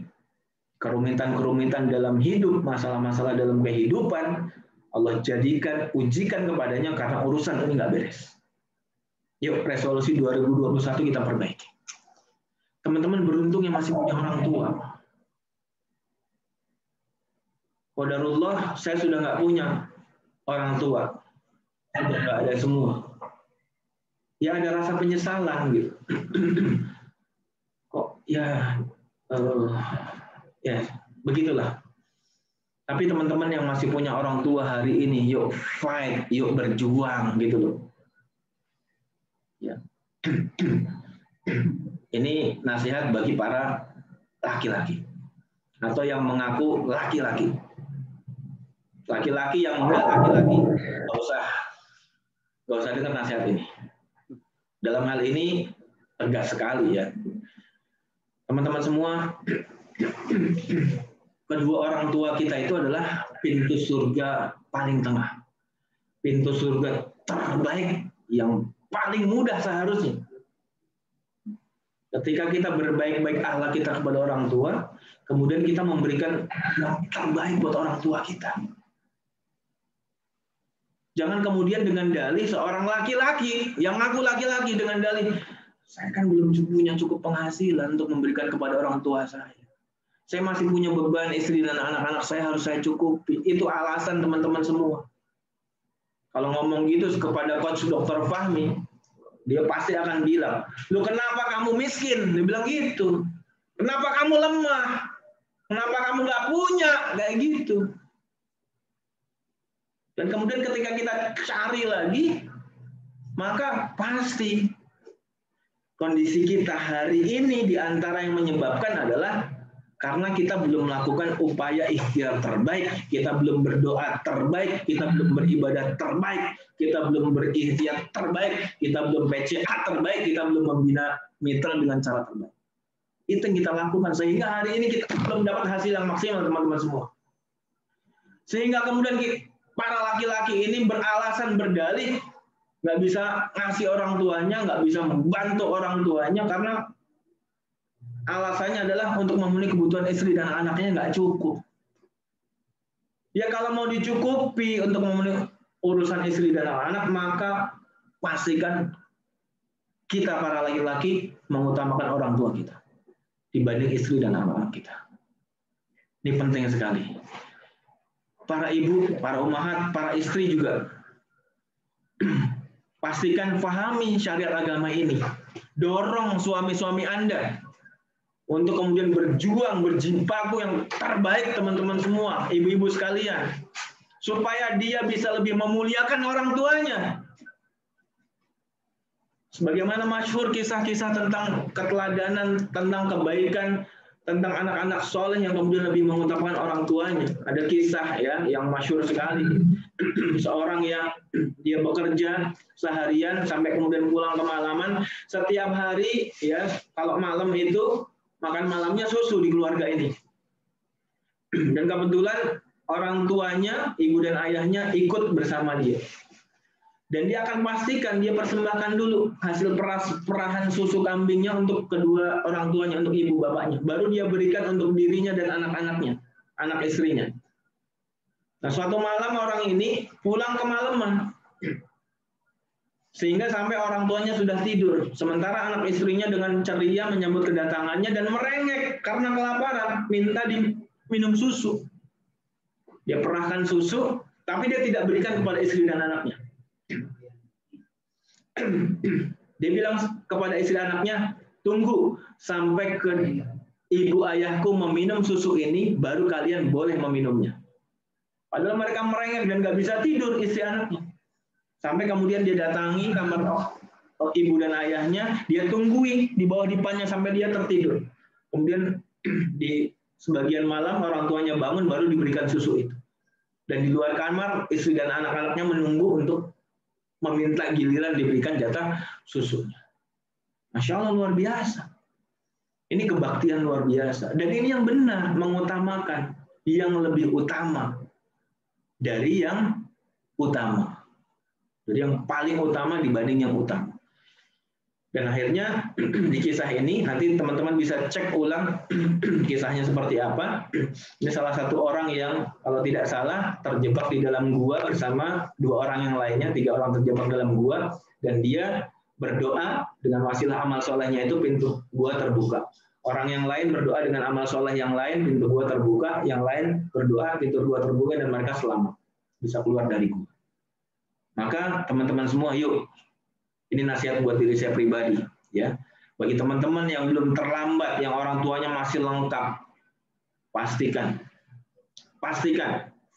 kerumitan-kerumitan dalam hidup, masalah-masalah dalam kehidupan, Allah jadikan, ujikan kepadanya karena urusan ini nggak beres. Yuk, resolusi 2021 kita perbaiki. Teman-teman beruntung yang masih punya orang tua. Qadarullah, saya sudah nggak punya orang tua. Sudah nggak ada semua. Ya ada rasa penyesalan gitu. Kok ya, ya begitulah. Tapi teman-teman yang masih punya orang tua hari ini, yuk fight, yuk berjuang gitu loh. Ya. Ini nasihat bagi para laki-laki atau yang mengaku laki-laki. Laki-laki yang enggak laki-laki, nggak usah dengar nasihat ini. Dalam hal ini tegas sekali ya. Teman-teman semua, kedua orang tua kita itu adalah pintu surga paling tengah. Pintu surga terbaik yang paling mudah seharusnya. Ketika kita berbaik-baik akhlak kita kepada orang tua, kemudian kita memberikan yang terbaik buat orang tua kita. Jangan kemudian dengan dalih seorang laki-laki yang ngaku laki-laki dengan dalih, saya kan belum punya cukup penghasilan untuk memberikan kepada orang tua saya. Saya masih punya beban istri dan anak-anak saya harus saya cukupi. Itu alasan teman-teman semua. Kalau ngomong gitu kepada coach Dr. Fahmi, dia pasti akan bilang, "Lu kenapa kamu miskin?" Dia bilang gitu. "Kenapa kamu lemah? Kenapa kamu nggak punya?" Kayak gitu. Dan kemudian ketika kita cari lagi, maka pasti kondisi kita hari ini di antara yang menyebabkan adalah karena kita belum melakukan upaya ikhtiar terbaik, kita belum berdoa terbaik, kita belum beribadah terbaik, kita belum berikhtiar terbaik, kita belum PCA terbaik, kita belum membina mitra dengan cara terbaik. Itu yang kita lakukan sehingga hari ini kita belum dapat hasil yang maksimal, teman-teman semua. Sehingga kemudian para laki-laki ini beralasan berdalih nggak bisa ngasih orang tuanya, nggak bisa membantu orang tuanya karena alasannya adalah untuk memenuhi kebutuhan istri dan anaknya nggak cukup. Ya kalau mau dicukupi untuk memenuhi urusan istri dan anak, maka pastikan kita para laki-laki mengutamakan orang tua kita dibanding istri dan anak-anak kita. Ini penting sekali. Para ibu, para ummahat, para istri juga pastikan pahami syariat agama ini. Dorong suami-suami Anda untuk kemudian berjuang, berjibaku yang terbaik, teman-teman semua, ibu-ibu sekalian, supaya dia bisa lebih memuliakan orang tuanya. Sebagaimana masyhur kisah-kisah tentang keteladanan, tentang kebaikan, tentang anak-anak soleh yang kemudian lebih mengutamakan orang tuanya. Ada kisah ya yang masyhur sekali. Seorang yang dia bekerja seharian sampai kemudian pulang ke malaman, setiap hari ya kalau malam itu makan malamnya susu di keluarga ini. Dan kebetulan orang tuanya, ibu dan ayahnya ikut bersama dia. Dan dia akan pastikan dia persembahkan dulu hasil perahan susu kambingnya untuk kedua orang tuanya, untuk ibu bapaknya. Baru dia berikan untuk dirinya dan anak-anaknya, anak istrinya. Nah, suatu malam orang ini pulang kemalaman. Sehingga sampai orang tuanya sudah tidur. Sementara anak istrinya dengan ceria menyambut kedatangannya dan merengek karena kelaparan, minta diminum susu. Dia perahkan susu, tapi dia tidak berikan kepada istri dan anaknya. Dia bilang kepada istri anaknya, tunggu sampai ke ibu ayahku meminum susu ini, baru kalian boleh meminumnya. Padahal mereka merengek dan nggak bisa tidur istri anaknya. Sampai kemudian dia datangi kamar ibu dan ayahnya, dia tunggui di bawah dipannya sampai dia tertidur. Kemudian di sebagian malam orang tuanya bangun, baru diberikan susu itu. Dan di luar kamar istri dan anak-anaknya menunggu untuk meminta giliran diberikan jatah susunya. Masya Allah, luar biasa. Ini kebaktian luar biasa. Dan ini yang benar, mengutamakan yang lebih utama dari yang utama. Jadi yang paling utama dibanding yang utama. Dan akhirnya di kisah ini, nanti teman-teman bisa cek ulang kisahnya seperti apa. Ini salah satu orang yang kalau tidak salah terjebak di dalam gua bersama 2 orang yang lainnya, 3 orang terjebak dalam gua, dan dia berdoa dengan wasilah amal solehnya itu pintu gua terbuka. Orang yang lain berdoa dengan amal soleh yang lain, pintu gua terbuka, yang lain berdoa, pintu gua terbuka, dan mereka selamat. Bisa keluar dari gua. Maka teman-teman semua, yuk. Ini nasihat buat diri saya pribadi, ya. Bagi teman-teman yang belum terlambat, yang orang tuanya masih lengkap, pastikan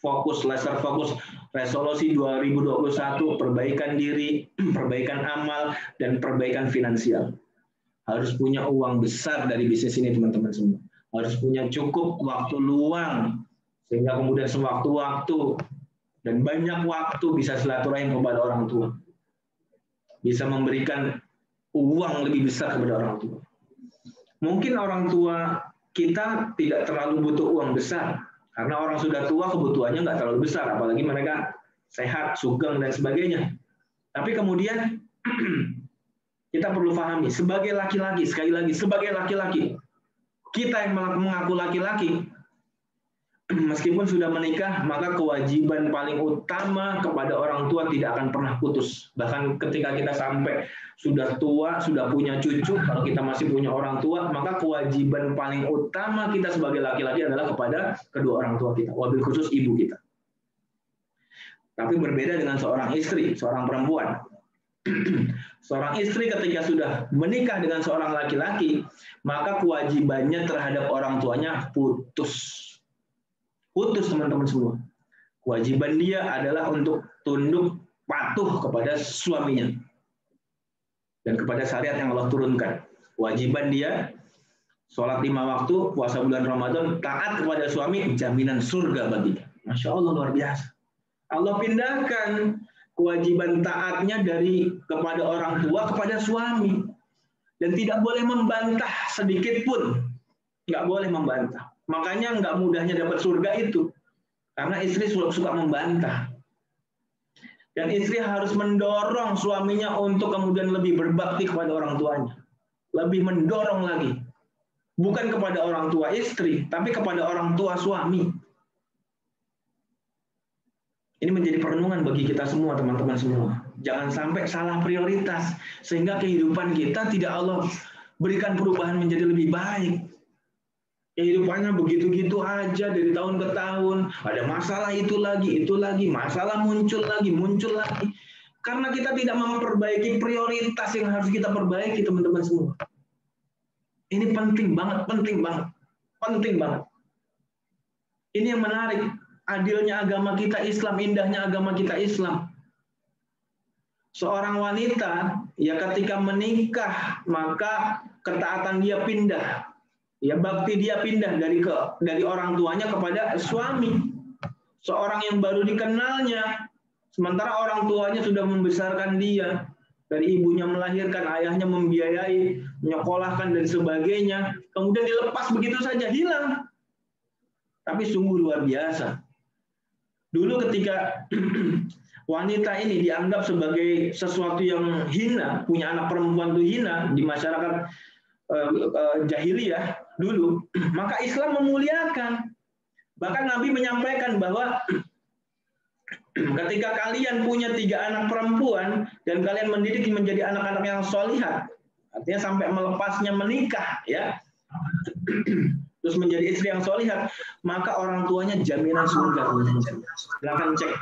fokus, laser fokus, resolusi 2021, perbaikan diri, perbaikan amal, dan perbaikan finansial. Harus punya uang besar dari bisnis ini, teman-teman semua. Harus punya cukup waktu luang, sehingga kemudian sewaktu-waktu dan banyak waktu bisa silaturahim kepada orang tua. Bisa memberikan uang lebih besar kepada orang tua. Mungkin orang tua kita tidak terlalu butuh uang besar, karena orang sudah tua kebutuhannya nggak terlalu besar, apalagi mereka sehat, sugeng, dan sebagainya. Tapi kemudian kita perlu pahami, sebagai laki-laki, sekali lagi, sebagai laki-laki, kita yang mengaku laki-laki, meskipun sudah menikah, maka kewajiban paling utama kepada orang tua tidak akan pernah putus. Bahkan ketika kita sampai sudah tua, sudah punya cucu, kalau kita masih punya orang tua, maka kewajiban paling utama kita sebagai laki-laki adalah kepada kedua orang tua kita, wabil khusus ibu kita. Tapi berbeda dengan seorang istri, seorang perempuan. Seorang istri ketika sudah menikah dengan seorang laki-laki, maka kewajibannya terhadap orang tuanya putus. Putus, teman-teman semua. Kewajiban dia adalah untuk tunduk patuh kepada suaminya dan kepada syariat yang Allah turunkan. Kewajiban dia sholat 5 waktu, puasa bulan Ramadan, taat kepada suami, jaminan surga baginya. Masya Allah, luar biasa. Allah pindahkan kewajiban taatnya dari kepada orang tua kepada suami, dan tidak boleh membantah sedikit pun, nggak boleh membantah. Makanya nggak mudahnya dapat surga itu, karena istri suka membantah. Dan istri harus mendorong suaminya untuk kemudian lebih berbakti kepada orang tuanya. Lebih mendorong lagi. Bukan kepada orang tua istri, tapi kepada orang tua suami. Ini menjadi perenungan bagi kita semua, teman-teman semua. Jangan sampai salah prioritas, sehingga kehidupan kita tidak Allah berikan perubahan menjadi lebih baik. Kehidupannya begitu-gitu aja dari tahun ke tahun. Ada masalah itu lagi, masalah muncul lagi. Karena kita tidak memperbaiki prioritas yang harus kita perbaiki, teman-teman semua. Ini penting banget. Ini yang menarik. Adilnya agama kita Islam, indahnya agama kita Islam. Seorang wanita, ya ketika menikah, maka ketaatan dia pindah. Ya, bakti dia pindah dari orang tuanya kepada suami. Seorang yang baru dikenalnya, sementara orang tuanya sudah membesarkan dia. Dari ibunya melahirkan, ayahnya membiayai, menyekolahkan, dan sebagainya. Kemudian dilepas begitu saja, hilang. Tapi sungguh luar biasa. Dulu ketika wanita ini dianggap sebagai sesuatu yang hina, punya anak perempuan itu hina di masyarakat jahiliyah dulu, maka Islam memuliakan. Bahkan Nabi menyampaikan bahwa ketika kalian punya 3 anak perempuan dan kalian mendidik menjadi anak-anak yang solihat, artinya sampai melepasnya menikah, ya, terus menjadi istri yang solihat, maka orang tuanya jaminan surga. Silahkan cek,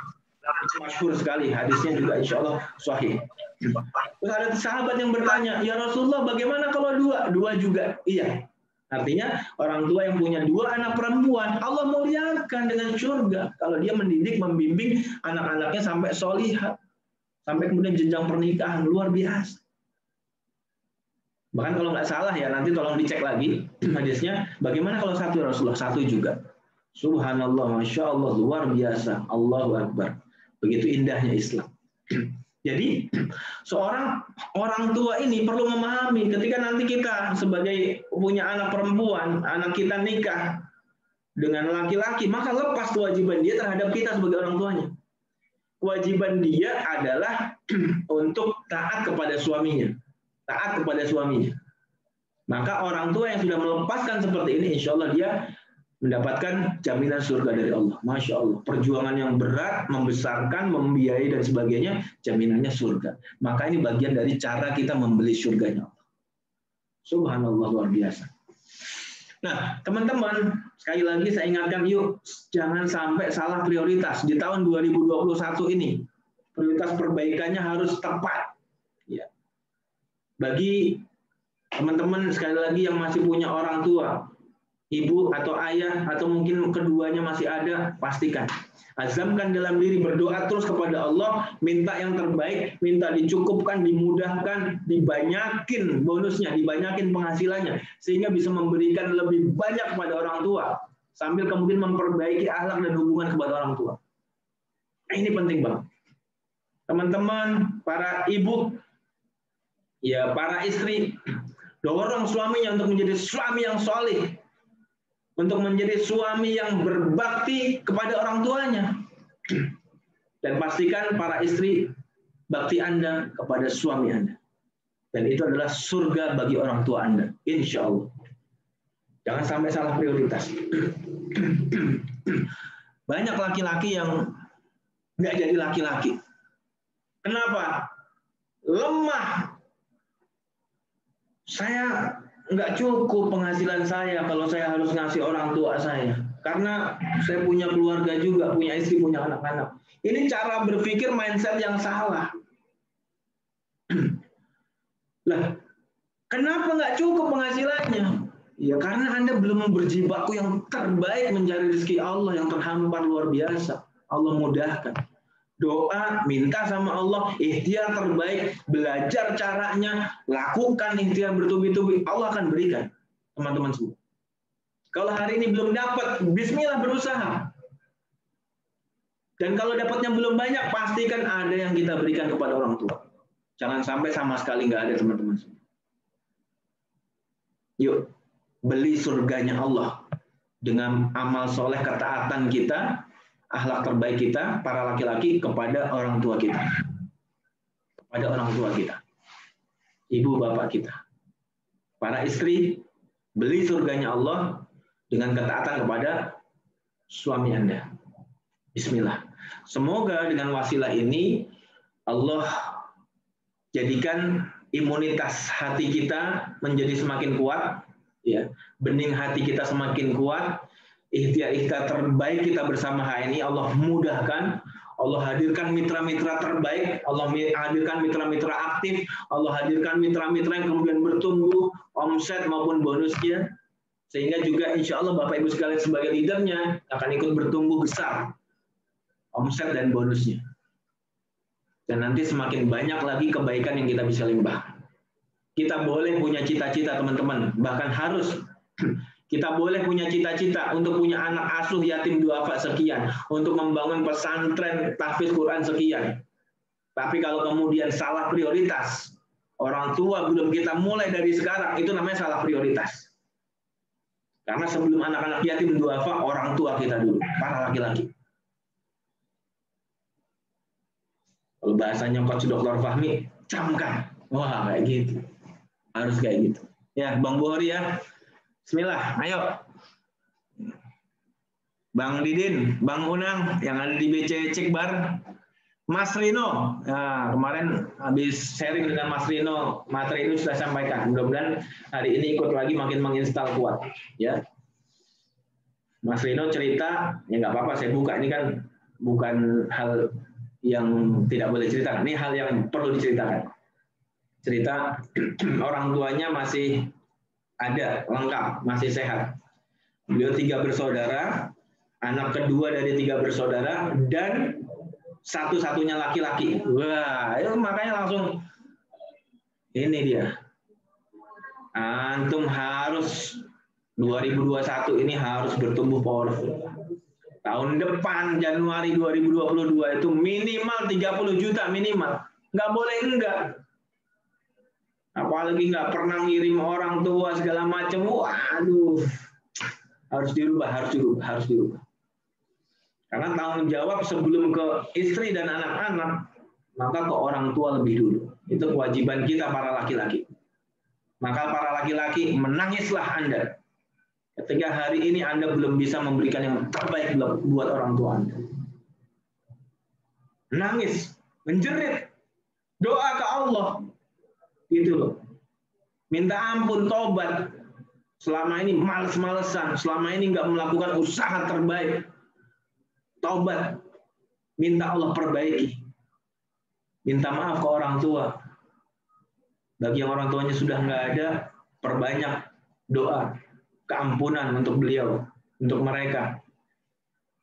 masyhur sekali hadisnya juga insya Allah sahih. Terus ada sahabat yang bertanya, ya Rasulullah, bagaimana kalau 2? 2 juga. Iya. Artinya orang tua yang punya 2 anak perempuan, Allah muliakan dengan surga kalau dia mendidik, membimbing anak-anaknya sampai solihat, sampai kemudian jenjang pernikahan luar biasa. Bahkan kalau nggak salah ya, nanti tolong dicek lagi hadisnya. Bagaimana kalau 1 Rasulullah? 1 juga. Subhanallah, masya Allah, luar biasa. Allahu Akbar. Begitu indahnya Islam. Jadi seorang orang tua ini perlu memahami ketika nanti kita sebagai punya anak perempuan, anak kita nikah dengan laki-laki, maka lepas kewajiban dia terhadap kita sebagai orang tuanya. Kewajiban dia adalah untuk taat kepada suaminya. Taat kepada suaminya. Maka orang tua yang sudah melepaskan seperti ini, insya Allah dia mendapatkan jaminan surga dari Allah. Masya Allah. Perjuangan yang berat, membesarkan, membiayai dan sebagainya, jaminannya surga. Maka ini bagian dari cara kita membeli surganya Allah. Subhanallah, luar biasa. Nah, teman-teman, sekali lagi saya ingatkan, yuk jangan sampai salah prioritas di tahun 2021 ini. Prioritas perbaikannya harus tepat. Ya. Bagi teman-teman sekali lagi yang masih punya orang tua, ibu atau ayah atau mungkin keduanya masih ada, pastikan azamkan dalam diri, berdoa terus kepada Allah, minta yang terbaik, minta dicukupkan, dimudahkan, dibanyakin bonusnya, dibanyakin penghasilannya, sehingga bisa memberikan lebih banyak kepada orang tua, sambil kemudian memperbaiki akhlak dan hubungan kepada orang tua. Nah, ini penting banget. Teman-teman, para ibu, ya para istri, dorong suaminya untuk menjadi suami yang soleh, untuk menjadi suami yang berbakti kepada orang tuanya. Dan pastikan para istri, bakti Anda kepada suami Anda. Dan itu adalah surga bagi orang tua Anda, insya Allah. Jangan sampai salah prioritas. Banyak laki-laki yang nggak jadi laki-laki. Kenapa? Lemah. Saya nggak cukup penghasilan saya kalau saya harus ngasih orang tua saya. Karena saya punya keluarga juga, punya istri, punya anak-anak. Ini cara berpikir mindset yang salah. Lah, kenapa nggak cukup penghasilannya? Ya karena Anda belum berjibaku yang terbaik mencari rezeki Allah yang terhampar luar biasa. Allah mudahkan. Doa, minta sama Allah, ikhtiar terbaik, belajar caranya, lakukan ikhtiar bertubi-tubi, Allah akan berikan, teman-teman semua. Kalau hari ini belum dapat, bismillah berusaha. Dan kalau dapatnya belum banyak, pastikan ada yang kita berikan kepada orang tua. Jangan sampai sama sekali nggak ada, teman-teman semua. Yuk, beli surganya Allah dengan amal soleh, ketaatan kita, akhlak terbaik kita, para laki-laki kepada orang tua kita. Kepada orang tua kita. Ibu bapak kita. Para istri, beli surganya Allah dengan ketaatan kepada suami Anda. Bismillah. Semoga dengan wasilah ini Allah jadikan imunitas hati kita menjadi semakin kuat, ya. Bening hati kita semakin kuat. Ikhtiar-ikhtiar terbaik kita bersama HNI Allah mudahkan, Allah hadirkan mitra-mitra terbaik, Allah hadirkan mitra-mitra aktif, Allah hadirkan mitra-mitra yang kemudian bertumbuh omset maupun bonusnya, sehingga juga insya Allah Bapak Ibu sekalian sebagai leadernya akan ikut bertumbuh besar omset dan bonusnya, dan nanti semakin banyak lagi kebaikan yang kita bisa limpahkan. Kita boleh punya cita-cita teman-teman, bahkan harus. Kita boleh punya cita-cita untuk punya anak asuh yatim duafa sekian, untuk membangun pesantren tahfiz Quran sekian. Tapi kalau kemudian salah prioritas, orang tua belum kita mulai dari sekarang, itu namanya salah prioritas. Karena sebelum anak-anak yatim duafa, orang tua kita dulu, para laki-laki. Kalau bahasanya Coach Dr. Fahmi, camkan. Wah, kayak gitu. Harus kayak gitu. Ya, Bang Buhori ya. Bismillah, ayo. Bang Didin, Bang Unang yang ada di BC Cikbar, Mas Rino. Nah, kemarin habis sharing dengan Mas Rino, materi ini sudah sampaikan. Mudah-mudahan hari ini ikut lagi makin menginstal kuat. Ya, Mas Rino cerita, ya nggak apa-apa, saya buka. Ini kan bukan hal yang tidak boleh cerita. Ini hal yang perlu diceritakan. Cerita orang tuanya masih ada, lengkap, masih sehat. Beliau 3 bersaudara, anak kedua dari 3 bersaudara, dan satu-satunya laki-laki. Wah, itu makanya langsung ini dia. Antum harus 2021 ini harus bertumbuh powerful. Tahun depan Januari 2022 itu minimal 30 juta minimal. Nggak boleh enggak. Apalagi nggak pernah ngirim orang tua segala macam. Waduh. Harus dirubah. Karena tanggung jawab sebelum ke istri dan anak-anak, maka ke orang tua lebih dulu. Itu kewajiban kita para laki-laki. Maka para laki-laki, menangislah Anda. Ketika hari ini Anda belum bisa memberikan yang terbaik buat orang tua Anda. Nangis, menjerit, doa ke Allah. Gitu loh. Minta ampun, tobat. Selama ini males-malesan, selama ini nggak melakukan usaha terbaik. Taubat, minta Allah perbaiki, minta maaf ke orang tua. Bagi yang orang tuanya sudah nggak ada, perbanyak doa keampunan untuk beliau, untuk mereka,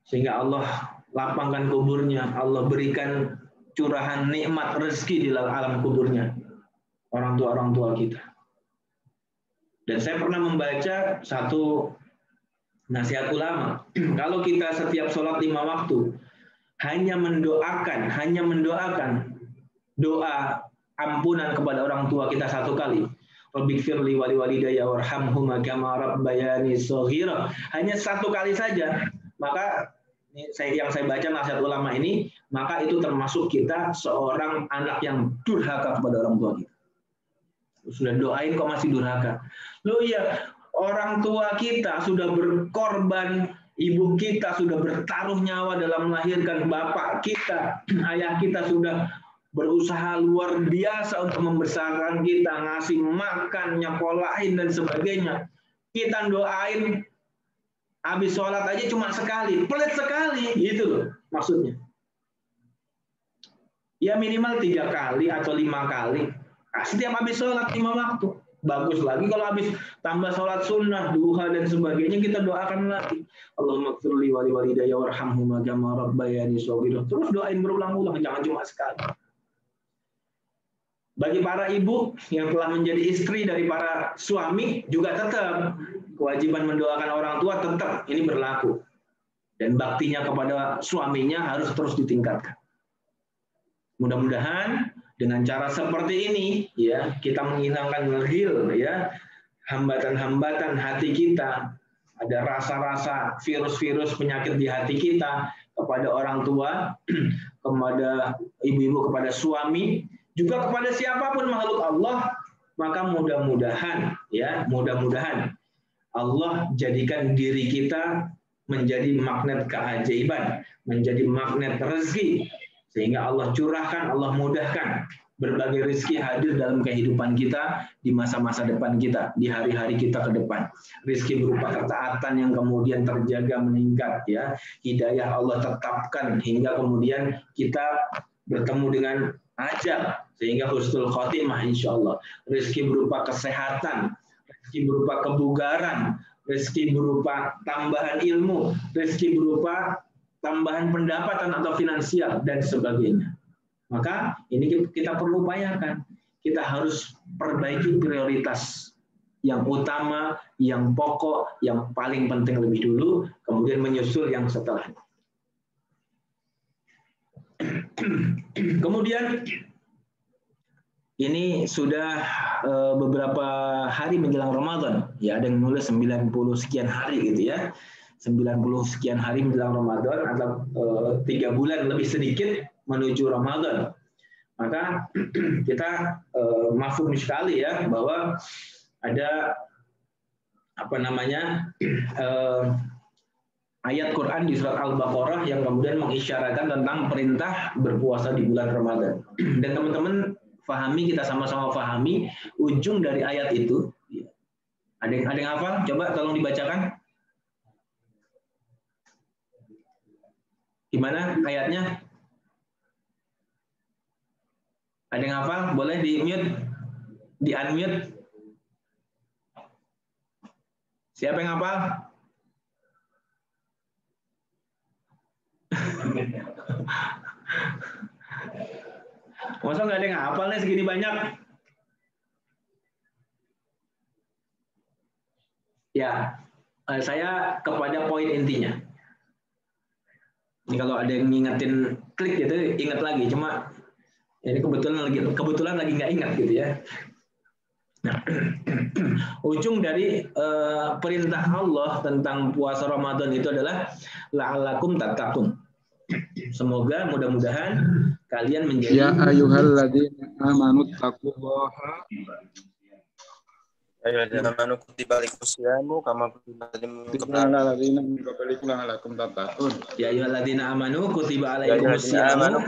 sehingga Allah lapangkan kuburnya, Allah berikan curahan nikmat rezeki di alam kuburnya orang tua kita. Dan saya pernah membaca satu nasihat ulama, kalau kita setiap sholat 5 waktu hanya mendoakan doa ampunan kepada orang tua kita 1 kali, Rabbighfirli wa liwalidayya warhamhuma kama rabbayani shaghira, hanya 1 kali saja, maka yang saya baca nasihat ulama ini, maka itu termasuk kita seorang anak yang durhaka kepada orang tua kita. Sudah doain kok masih durhaka. Loh iya, orang tua kita sudah berkorban, ibu kita sudah bertaruh nyawa dalam melahirkan bapak kita, ayah kita sudah berusaha luar biasa untuk membesarkan kita, ngasih makan, nyekolahin dan sebagainya. Kita doain habis sholat aja cuma sekali, pelit sekali, gitu loh maksudnya. Ya minimal 3 kali atau 5 kali. Setiap habis sholat 5 waktu. Bagus lagi kalau habis tambah sholat sunnah, duha dan sebagainya, kita doakan lagi. Allahumma ighfirli wa liwalidayya warhamhuma kama rabbayani shaghira. Terus doain berulang-ulang, jangan cuma sekali. Bagi para ibu yang telah menjadi istri dari para suami, juga tetap kewajiban mendoakan orang tua tetap ini berlaku. Dan baktinya kepada suaminya harus terus ditingkatkan. Mudah-mudahan dengan cara seperti ini, ya, kita menghilangkan ya, hambatan-hambatan hati kita, ada rasa-rasa virus-virus penyakit di hati kita kepada orang tua, kepada ibu-ibu, kepada suami, juga kepada siapapun makhluk Allah, maka mudah-mudahan, ya, mudah-mudahan Allah jadikan diri kita menjadi magnet keajaiban, menjadi magnet rezeki. Sehingga Allah curahkan, Allah mudahkan berbagai rezeki hadir dalam kehidupan kita di masa-masa depan kita, di hari-hari kita ke depan. Rezeki berupa ketaatan yang kemudian terjaga meningkat, ya. Hidayah Allah tetapkan hingga kemudian kita bertemu dengan ajal sehingga husnul khotimah insyaallah. Rezeki berupa kesehatan, rezeki berupa kebugaran, rezeki berupa tambahan ilmu, rezeki berupa tambahan pendapatan atau finansial dan sebagainya. Maka ini kita perlu upayakan. Kita harus perbaiki prioritas yang utama, yang pokok, yang paling penting lebih dulu, kemudian menyusul yang setelahnya. Kemudian ini sudah beberapa hari menjelang Ramadan. Ya, ada yang nulis 90 sekian hari gitu ya. 90 sekian hari menjelang Ramadan atau 3 bulan lebih sedikit menuju Ramadan. Maka kita mafhum sekali ya bahwa ada ayat Quran di surat Al-Baqarah yang kemudian mengisyaratkan tentang perintah berpuasa di bulan Ramadan. Dan teman-teman fahami, kita sama-sama fahami ujung dari ayat itu. Ada yang hafal? Coba tolong dibacakan. Gimana ayatnya? Ada yang hafal? Boleh di-mute? Di-unmute? Siapa yang hafal? Masa nggak ada yang hafal nih segini banyak? Ya, saya kepada poin intinya. Ini kalau ada yang ngingetin klik gitu, ingat lagi. Cuma ini kebetulan lagi nggak ingat gitu ya. Nah, ujung dari perintah Allah tentang puasa Ramadan itu adalah la'allakum tattaqun. Semoga mudah-mudahan kalian menjadi ya ayyuhalladzina amanu taqullaha ayyuhalladzina amanu kutiba alaikumusyamu kama kutiba alalladzina min qablikum la'allakum tattaqun. Ya ayyuhalladzina amanu kutiba alaikumusyamu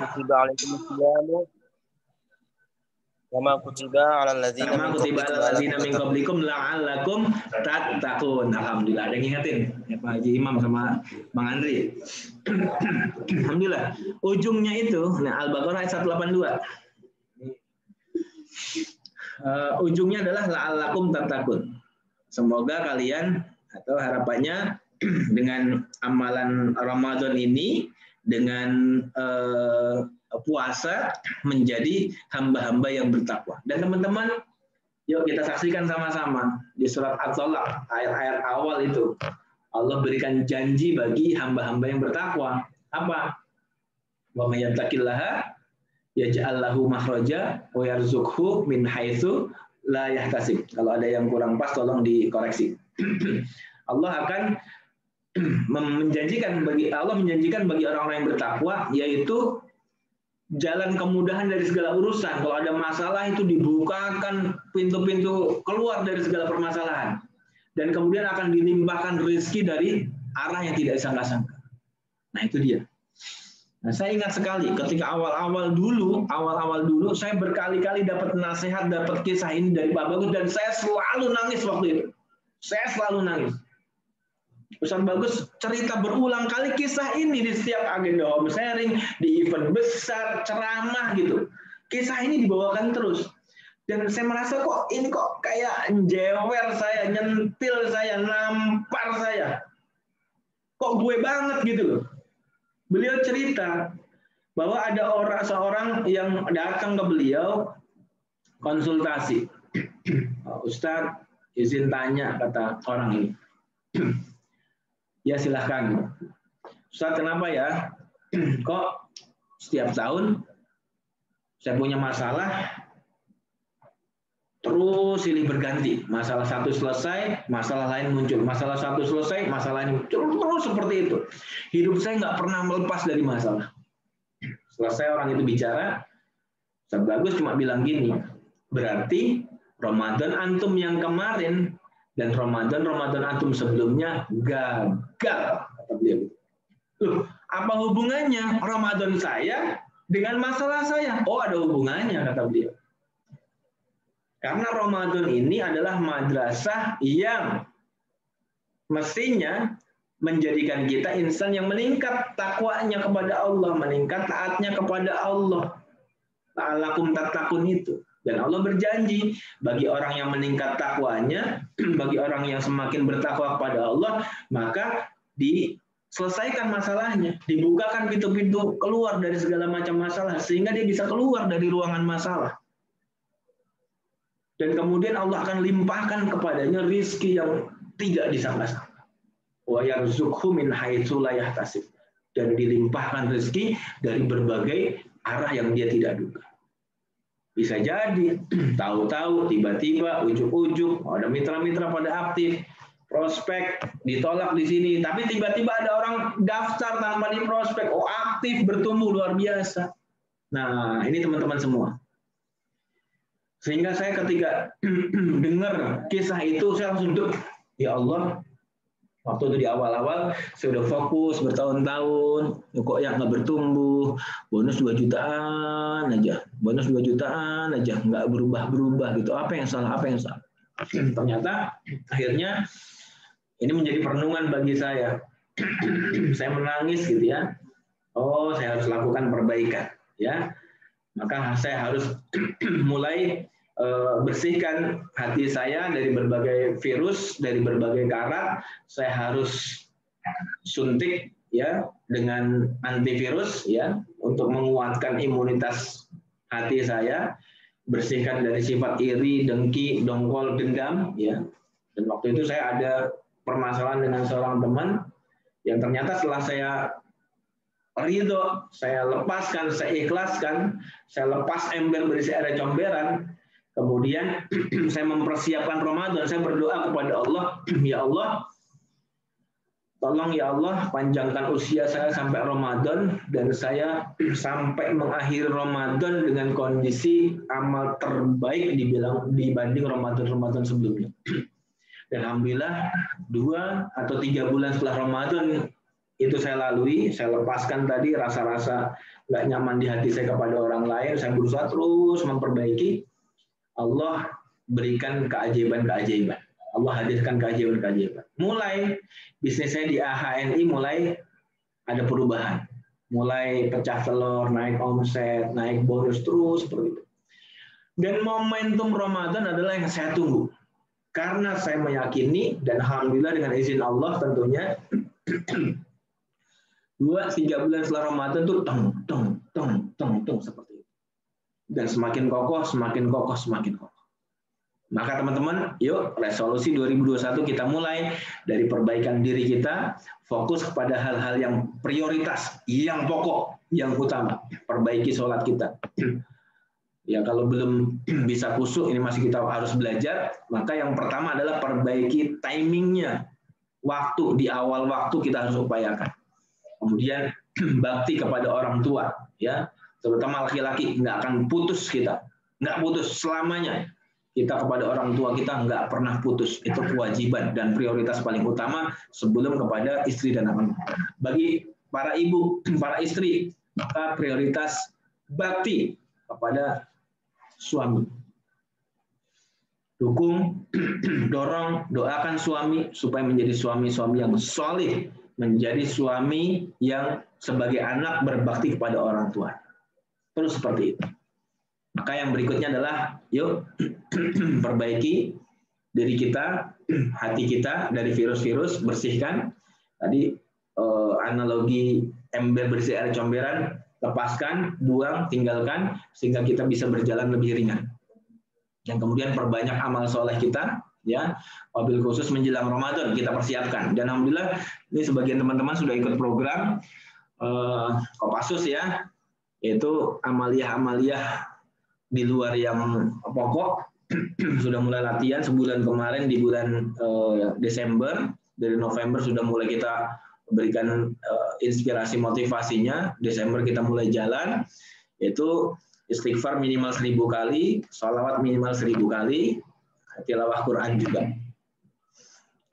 kama kutiba alalladzina min qablikum la'allakum tattaqun. Alhamdulillah, ada yang ngingetin ya Pak Haji Imam sama Bang Andri. Alhamdulillah. Ujungnya itu Al-Baqarah ayat 182. Ujungnya adalah la'allakum tattaqun. Semoga kalian atau harapannya dengan amalan Ramadan ini, dengan puasa menjadi hamba-hamba yang bertakwa. Dan teman-teman, yuk kita saksikan sama-sama di surat At-Tolak, ayat-ayat awal itu. Allah berikan janji bagi hamba-hamba yang bertakwa. Apa? Wa may yattaqillaha yaj'al lahu makhraja wa yarzuqhu min haitsu la yahtasib. Kalau ada yang kurang pas tolong dikoreksi. Allah akan menjanjikan bagi orang-orang yang bertakwa, yaitu jalan kemudahan dari segala urusan. Kalau ada masalah itu dibukakan pintu-pintu keluar dari segala permasalahan. Dan kemudian akan dilimpahkan rezeki dari arah yang tidak disangka-sangka. Nah itu dia. Nah, saya ingat sekali ketika awal-awal dulu saya berkali-kali dapat nasihat, dapat kisah ini dari Pak Bagus, dan saya selalu nangis waktu itu. Saya selalu nangis. Ustaz Bagus cerita berulang kali kisah ini di setiap agenda home sharing, di event besar, ceramah gitu. Kisah ini dibawakan terus. Dan saya merasa kok ini kok kayak jewer saya, nyentil saya, nampar saya. Kok gue banget gitu loh. Beliau cerita bahwa ada seorang yang datang ke beliau konsultasi. Ustaz, izin tanya, kata orang ini. Ya silahkan. Ustaz, kenapa ya? Kok setiap tahun saya punya masalah terus silih berganti. Masalah satu selesai, masalah lain muncul. Masalah satu selesai, masalah lain muncul. Terus seperti itu. Hidup saya nggak pernah melepas dari masalah. Selesai orang itu bicara, Ustaz Bagus cuma bilang gini, berarti Ramadan antum yang kemarin dan Ramadan antum sebelumnya gagal, kata beliau. Loh, apa hubungannya Ramadan saya dengan masalah saya? Oh, ada hubungannya, kata beliau. Karena Ramadan ini adalah madrasah yang mestinya menjadikan kita insan yang meningkat takwanya kepada Allah, meningkat taatnya kepada Allah. La'allakum tattaqun itu. Dan Allah berjanji bagi orang yang meningkat takwanya, bagi orang yang semakin bertakwa kepada Allah, maka diselesaikan masalahnya, dibukakan pintu-pintu keluar dari segala macam masalah sehingga dia bisa keluar dari ruangan masalah. Dan kemudian Allah akan limpahkan kepadanya rizki yang tidak disangka-sangka. Wa yarzuqhu min haitsu la yahtasib. Dan dilimpahkan rezeki dari berbagai arah yang dia tidak duga. Bisa jadi, tahu-tahu, tiba-tiba, ujuk-ujuk, ada mitra-mitra pada aktif, prospek ditolak di sini, tapi tiba-tiba ada orang daftar tanpa di prospek, oh aktif, bertumbuh luar biasa. Nah, ini teman-teman semua. Sehingga saya ketika dengar kisah itu, saya langsung duduk, ya Allah, waktu itu di awal-awal, saya udah fokus bertahun-tahun, kok yang nggak bertumbuh, bonus 2 jutaan aja, nggak berubah-berubah gitu. Apa yang salah? Ternyata akhirnya ini menjadi perenungan bagi saya. Saya menangis gitu ya. Oh, saya harus lakukan perbaikan, ya. Maka saya harus mulai bersihkan hati saya dari berbagai virus, dari berbagai karat. Saya harus suntik ya dengan antivirus ya untuk menguatkan imunitas hati saya, bersihkan dari sifat iri, dengki, dongkol, dendam ya. Dan waktu itu saya ada permasalahan dengan seorang teman yang ternyata setelah saya ridho, saya lepaskan, saya ikhlaskan, saya lepas ember berisi air comberan. Kemudian saya mempersiapkan Ramadan, saya berdoa kepada Allah, ya Allah, tolong ya Allah panjangkan usia saya sampai Ramadan dan saya sampai mengakhiri Ramadan dengan kondisi amal terbaik dibanding Ramadan sebelumnya. Dan alhamdulillah 2 atau 3 bulan setelah Ramadan itu saya lalui, saya lepaskan tadi rasa-rasa nggak nyaman di hati saya kepada orang lain, saya berusaha terus memperbaiki. Allah berikan keajaiban-keajaiban. Allah hadirkan keajaiban-keajaiban. Mulai bisnis saya di AHNI mulai ada perubahan. Mulai pecah telur, naik omset, naik bonus terus seperti itu. Dan momentum Ramadan adalah yang saya tunggu. Karena saya meyakini dan alhamdulillah dengan izin Allah tentunya 2-3 bulan setelah Ramadan itu tong seperti itu. Dan semakin kokoh. Maka teman-teman, yuk resolusi 2021 kita mulai dari perbaikan diri kita, fokus kepada hal-hal yang prioritas, yang pokok, yang utama. Perbaiki sholat kita. Ya kalau belum bisa khusyuk, ini masih kita harus belajar, maka yang pertama adalah perbaiki timingnya. Waktu, di awal waktu kita harus upayakan. Kemudian bakti kepada orang tua, ya terutama laki-laki, nggak akan putus kita, nggak putus selamanya. Kita kepada orang tua kita nggak pernah putus, itu kewajiban dan prioritas paling utama sebelum kepada istri dan anak. Bagi para ibu, para istri, maka prioritas bakti kepada suami. Dukung, dorong, doakan suami supaya menjadi suami-suami yang solih, menjadi suami yang sebagai anak berbakti kepada orang tua. Terus seperti itu. Maka yang berikutnya adalah, yuk perbaiki diri kita, hati kita dari virus-virus, bersihkan. Tadi analogi ember berisi air comberan, lepaskan, buang, tinggalkan, sehingga kita bisa berjalan lebih ringan. Dan kemudian perbanyak amal soleh kita, ya, wabil khusus menjelang Ramadan kita persiapkan. Dan alhamdulillah ini sebagian teman-teman sudah ikut program Kopassus ya, yaitu amalia-amalia di luar yang pokok. Sudah mulai latihan sebulan kemarin di bulan Desember, dari November sudah mulai kita berikan inspirasi motivasinya. Desember kita mulai jalan, yaitu istighfar minimal 1000 kali, sholawat minimal 1000 kali, tilawah Quran juga.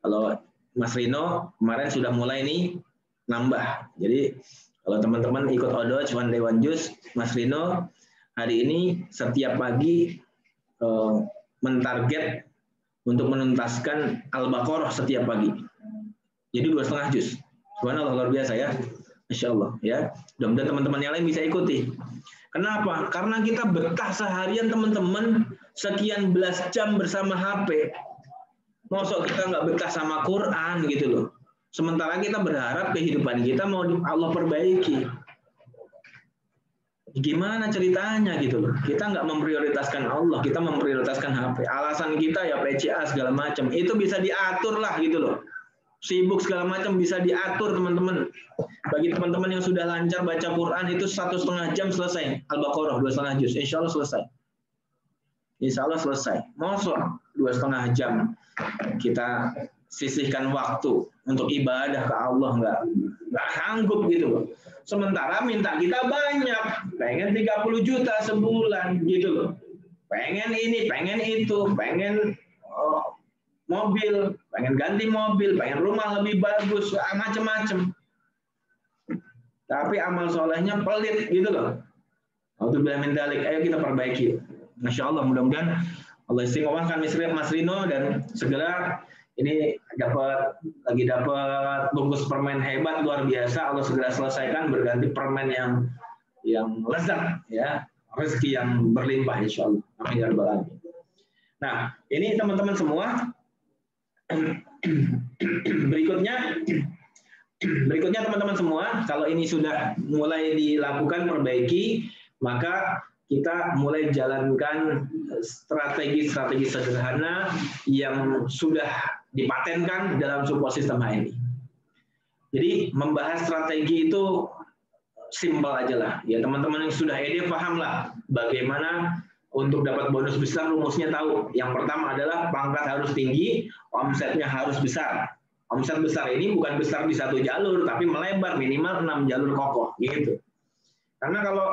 Kalau Mas Rino kemarin sudah mulai nih nambah. Jadi kalau teman-teman ikut Odoj One Day One Juice, Mas Rino hari ini setiap pagi mentarget untuk menuntaskan Al-Baqarah setiap pagi. Jadi 2,5 juz. Subhanallah, luar biasa ya. Insya Allah ya. Mudah-mudahan teman-teman yang lain bisa ikuti. Kenapa? Karena kita betah seharian teman-teman sekian belas jam bersama HP. Masa kita nggak betah sama Quran gitu loh. Sementara kita berharap kehidupan kita mau Allah perbaiki. Gimana ceritanya gitu loh. Kita nggak memprioritaskan Allah, kita memprioritaskan HP. Alasan kita ya PCA segala macam. Itu bisa diatur lah gitu loh. Sibuk segala macam bisa diatur teman-teman. Bagi teman-teman yang sudah lancar baca Quran itu 1,5 jam selesai. Al-Baqarah 2,5 juz. Insya Allah selesai. Insya Allah selesai. Masuk 2,5 jam kita sisihkan waktu untuk ibadah ke Allah, nggak sanggup gitu loh. Sementara minta kita banyak, pengen 30 juta sebulan gitu loh. Pengen ini, pengen itu, pengen mobil, pengen ganti mobil, pengen rumah lebih bagus, macam-macam. Tapi amal solehnya pelit gitu loh. Alhamdulillah min dzalik, ayo kita perbaiki. Masya Allah, mudah-mudahan Allah istiqomahkan Mas Rino dan segera ini lagi dapat bungkus permen hebat luar biasa. Allah segera selesaikan berganti permen yang lezat ya, rezeki yang berlimpah insya Allah. Amin ya rabbal alamin. Nah, ini teman-teman semua. Berikutnya teman-teman semua, kalau ini sudah mulai dilakukan perbaiki, maka kita mulai jalankan strategi-strategi sederhana yang sudah dipatenkan dalam support sistem HNI. Jadi membahas strategi itu simpel aja lah. Ya teman-teman yang sudah ED pahamlah bagaimana untuk dapat bonus besar, rumusnya tahu. Yang pertama adalah pangkat harus tinggi, omsetnya harus besar. Omset besar ini bukan besar di satu jalur, tapi melebar minimal 6 jalur kokoh gitu. Karena kalau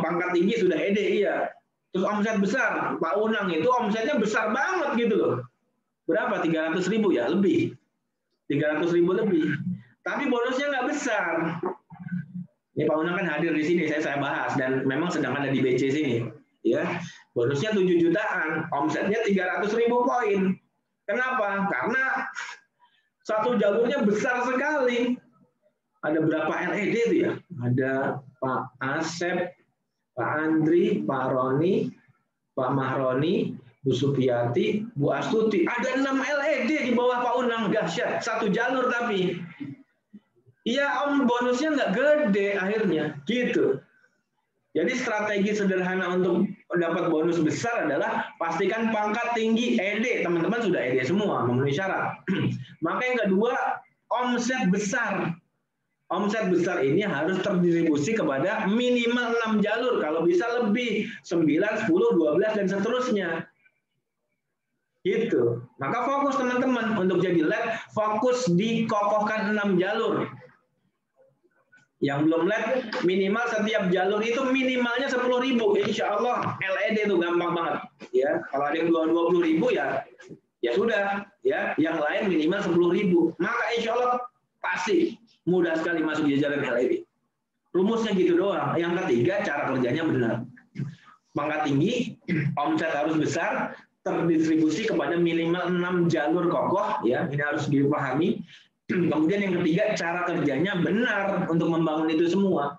pangkat tinggi sudah ED iya, terus omset besar, Pak Unang itu omsetnya besar banget gitu loh. Berapa? 300.000 ya lebih, 300.000 lebih. Tapi bonusnya nggak besar. Ini Pak Unang kan hadir di sini, saya bahas dan memang sedang ada di BC sini. Ya, bonusnya 7 jutaan, omsetnya 300.000 poin. Kenapa? Karena satu jalurnya besar sekali. Ada berapa LED itu ya? Ada Pak Asep, Pak Andri, Pak Roni, Pak Mahroni, Bu Supiati, Bu Astuti. Ada 6 LED di bawah Pak Unang, dahsyat. Satu jalur tapi. Iya, bonusnya nggak gede akhirnya, gitu. Jadi strategi sederhana untuk dapat bonus besar adalah pastikan pangkat tinggi ED. Teman-teman sudah ED semua, memenuhi syarat. Maka yang kedua, omset besar. Omset besar ini harus terdistribusi kepada minimal 6 jalur. Kalau bisa lebih, 9, 10, 12, dan seterusnya. Gitu. Maka fokus teman-teman untuk jadi lab, fokus dikokohkan 6 jalur. Yang belum lab, minimal setiap jalur itu minimalnya 10.000. Insya Allah LED itu gampang banget. Ya, kalau ada yang 20.000 ya sudah. Ya, yang lain minimal 10.000. Maka insya Allah pasti mudah sekali masuk jajaran LED. Rumusnya gitu doang. Yang ketiga, cara kerjanya benar. Pangkat tinggi, omset harus besar, terdistribusi kepada minimal 6 jalur kokoh. Ya, ini harus dipahami. Kemudian yang ketiga, cara kerjanya benar untuk membangun itu semua.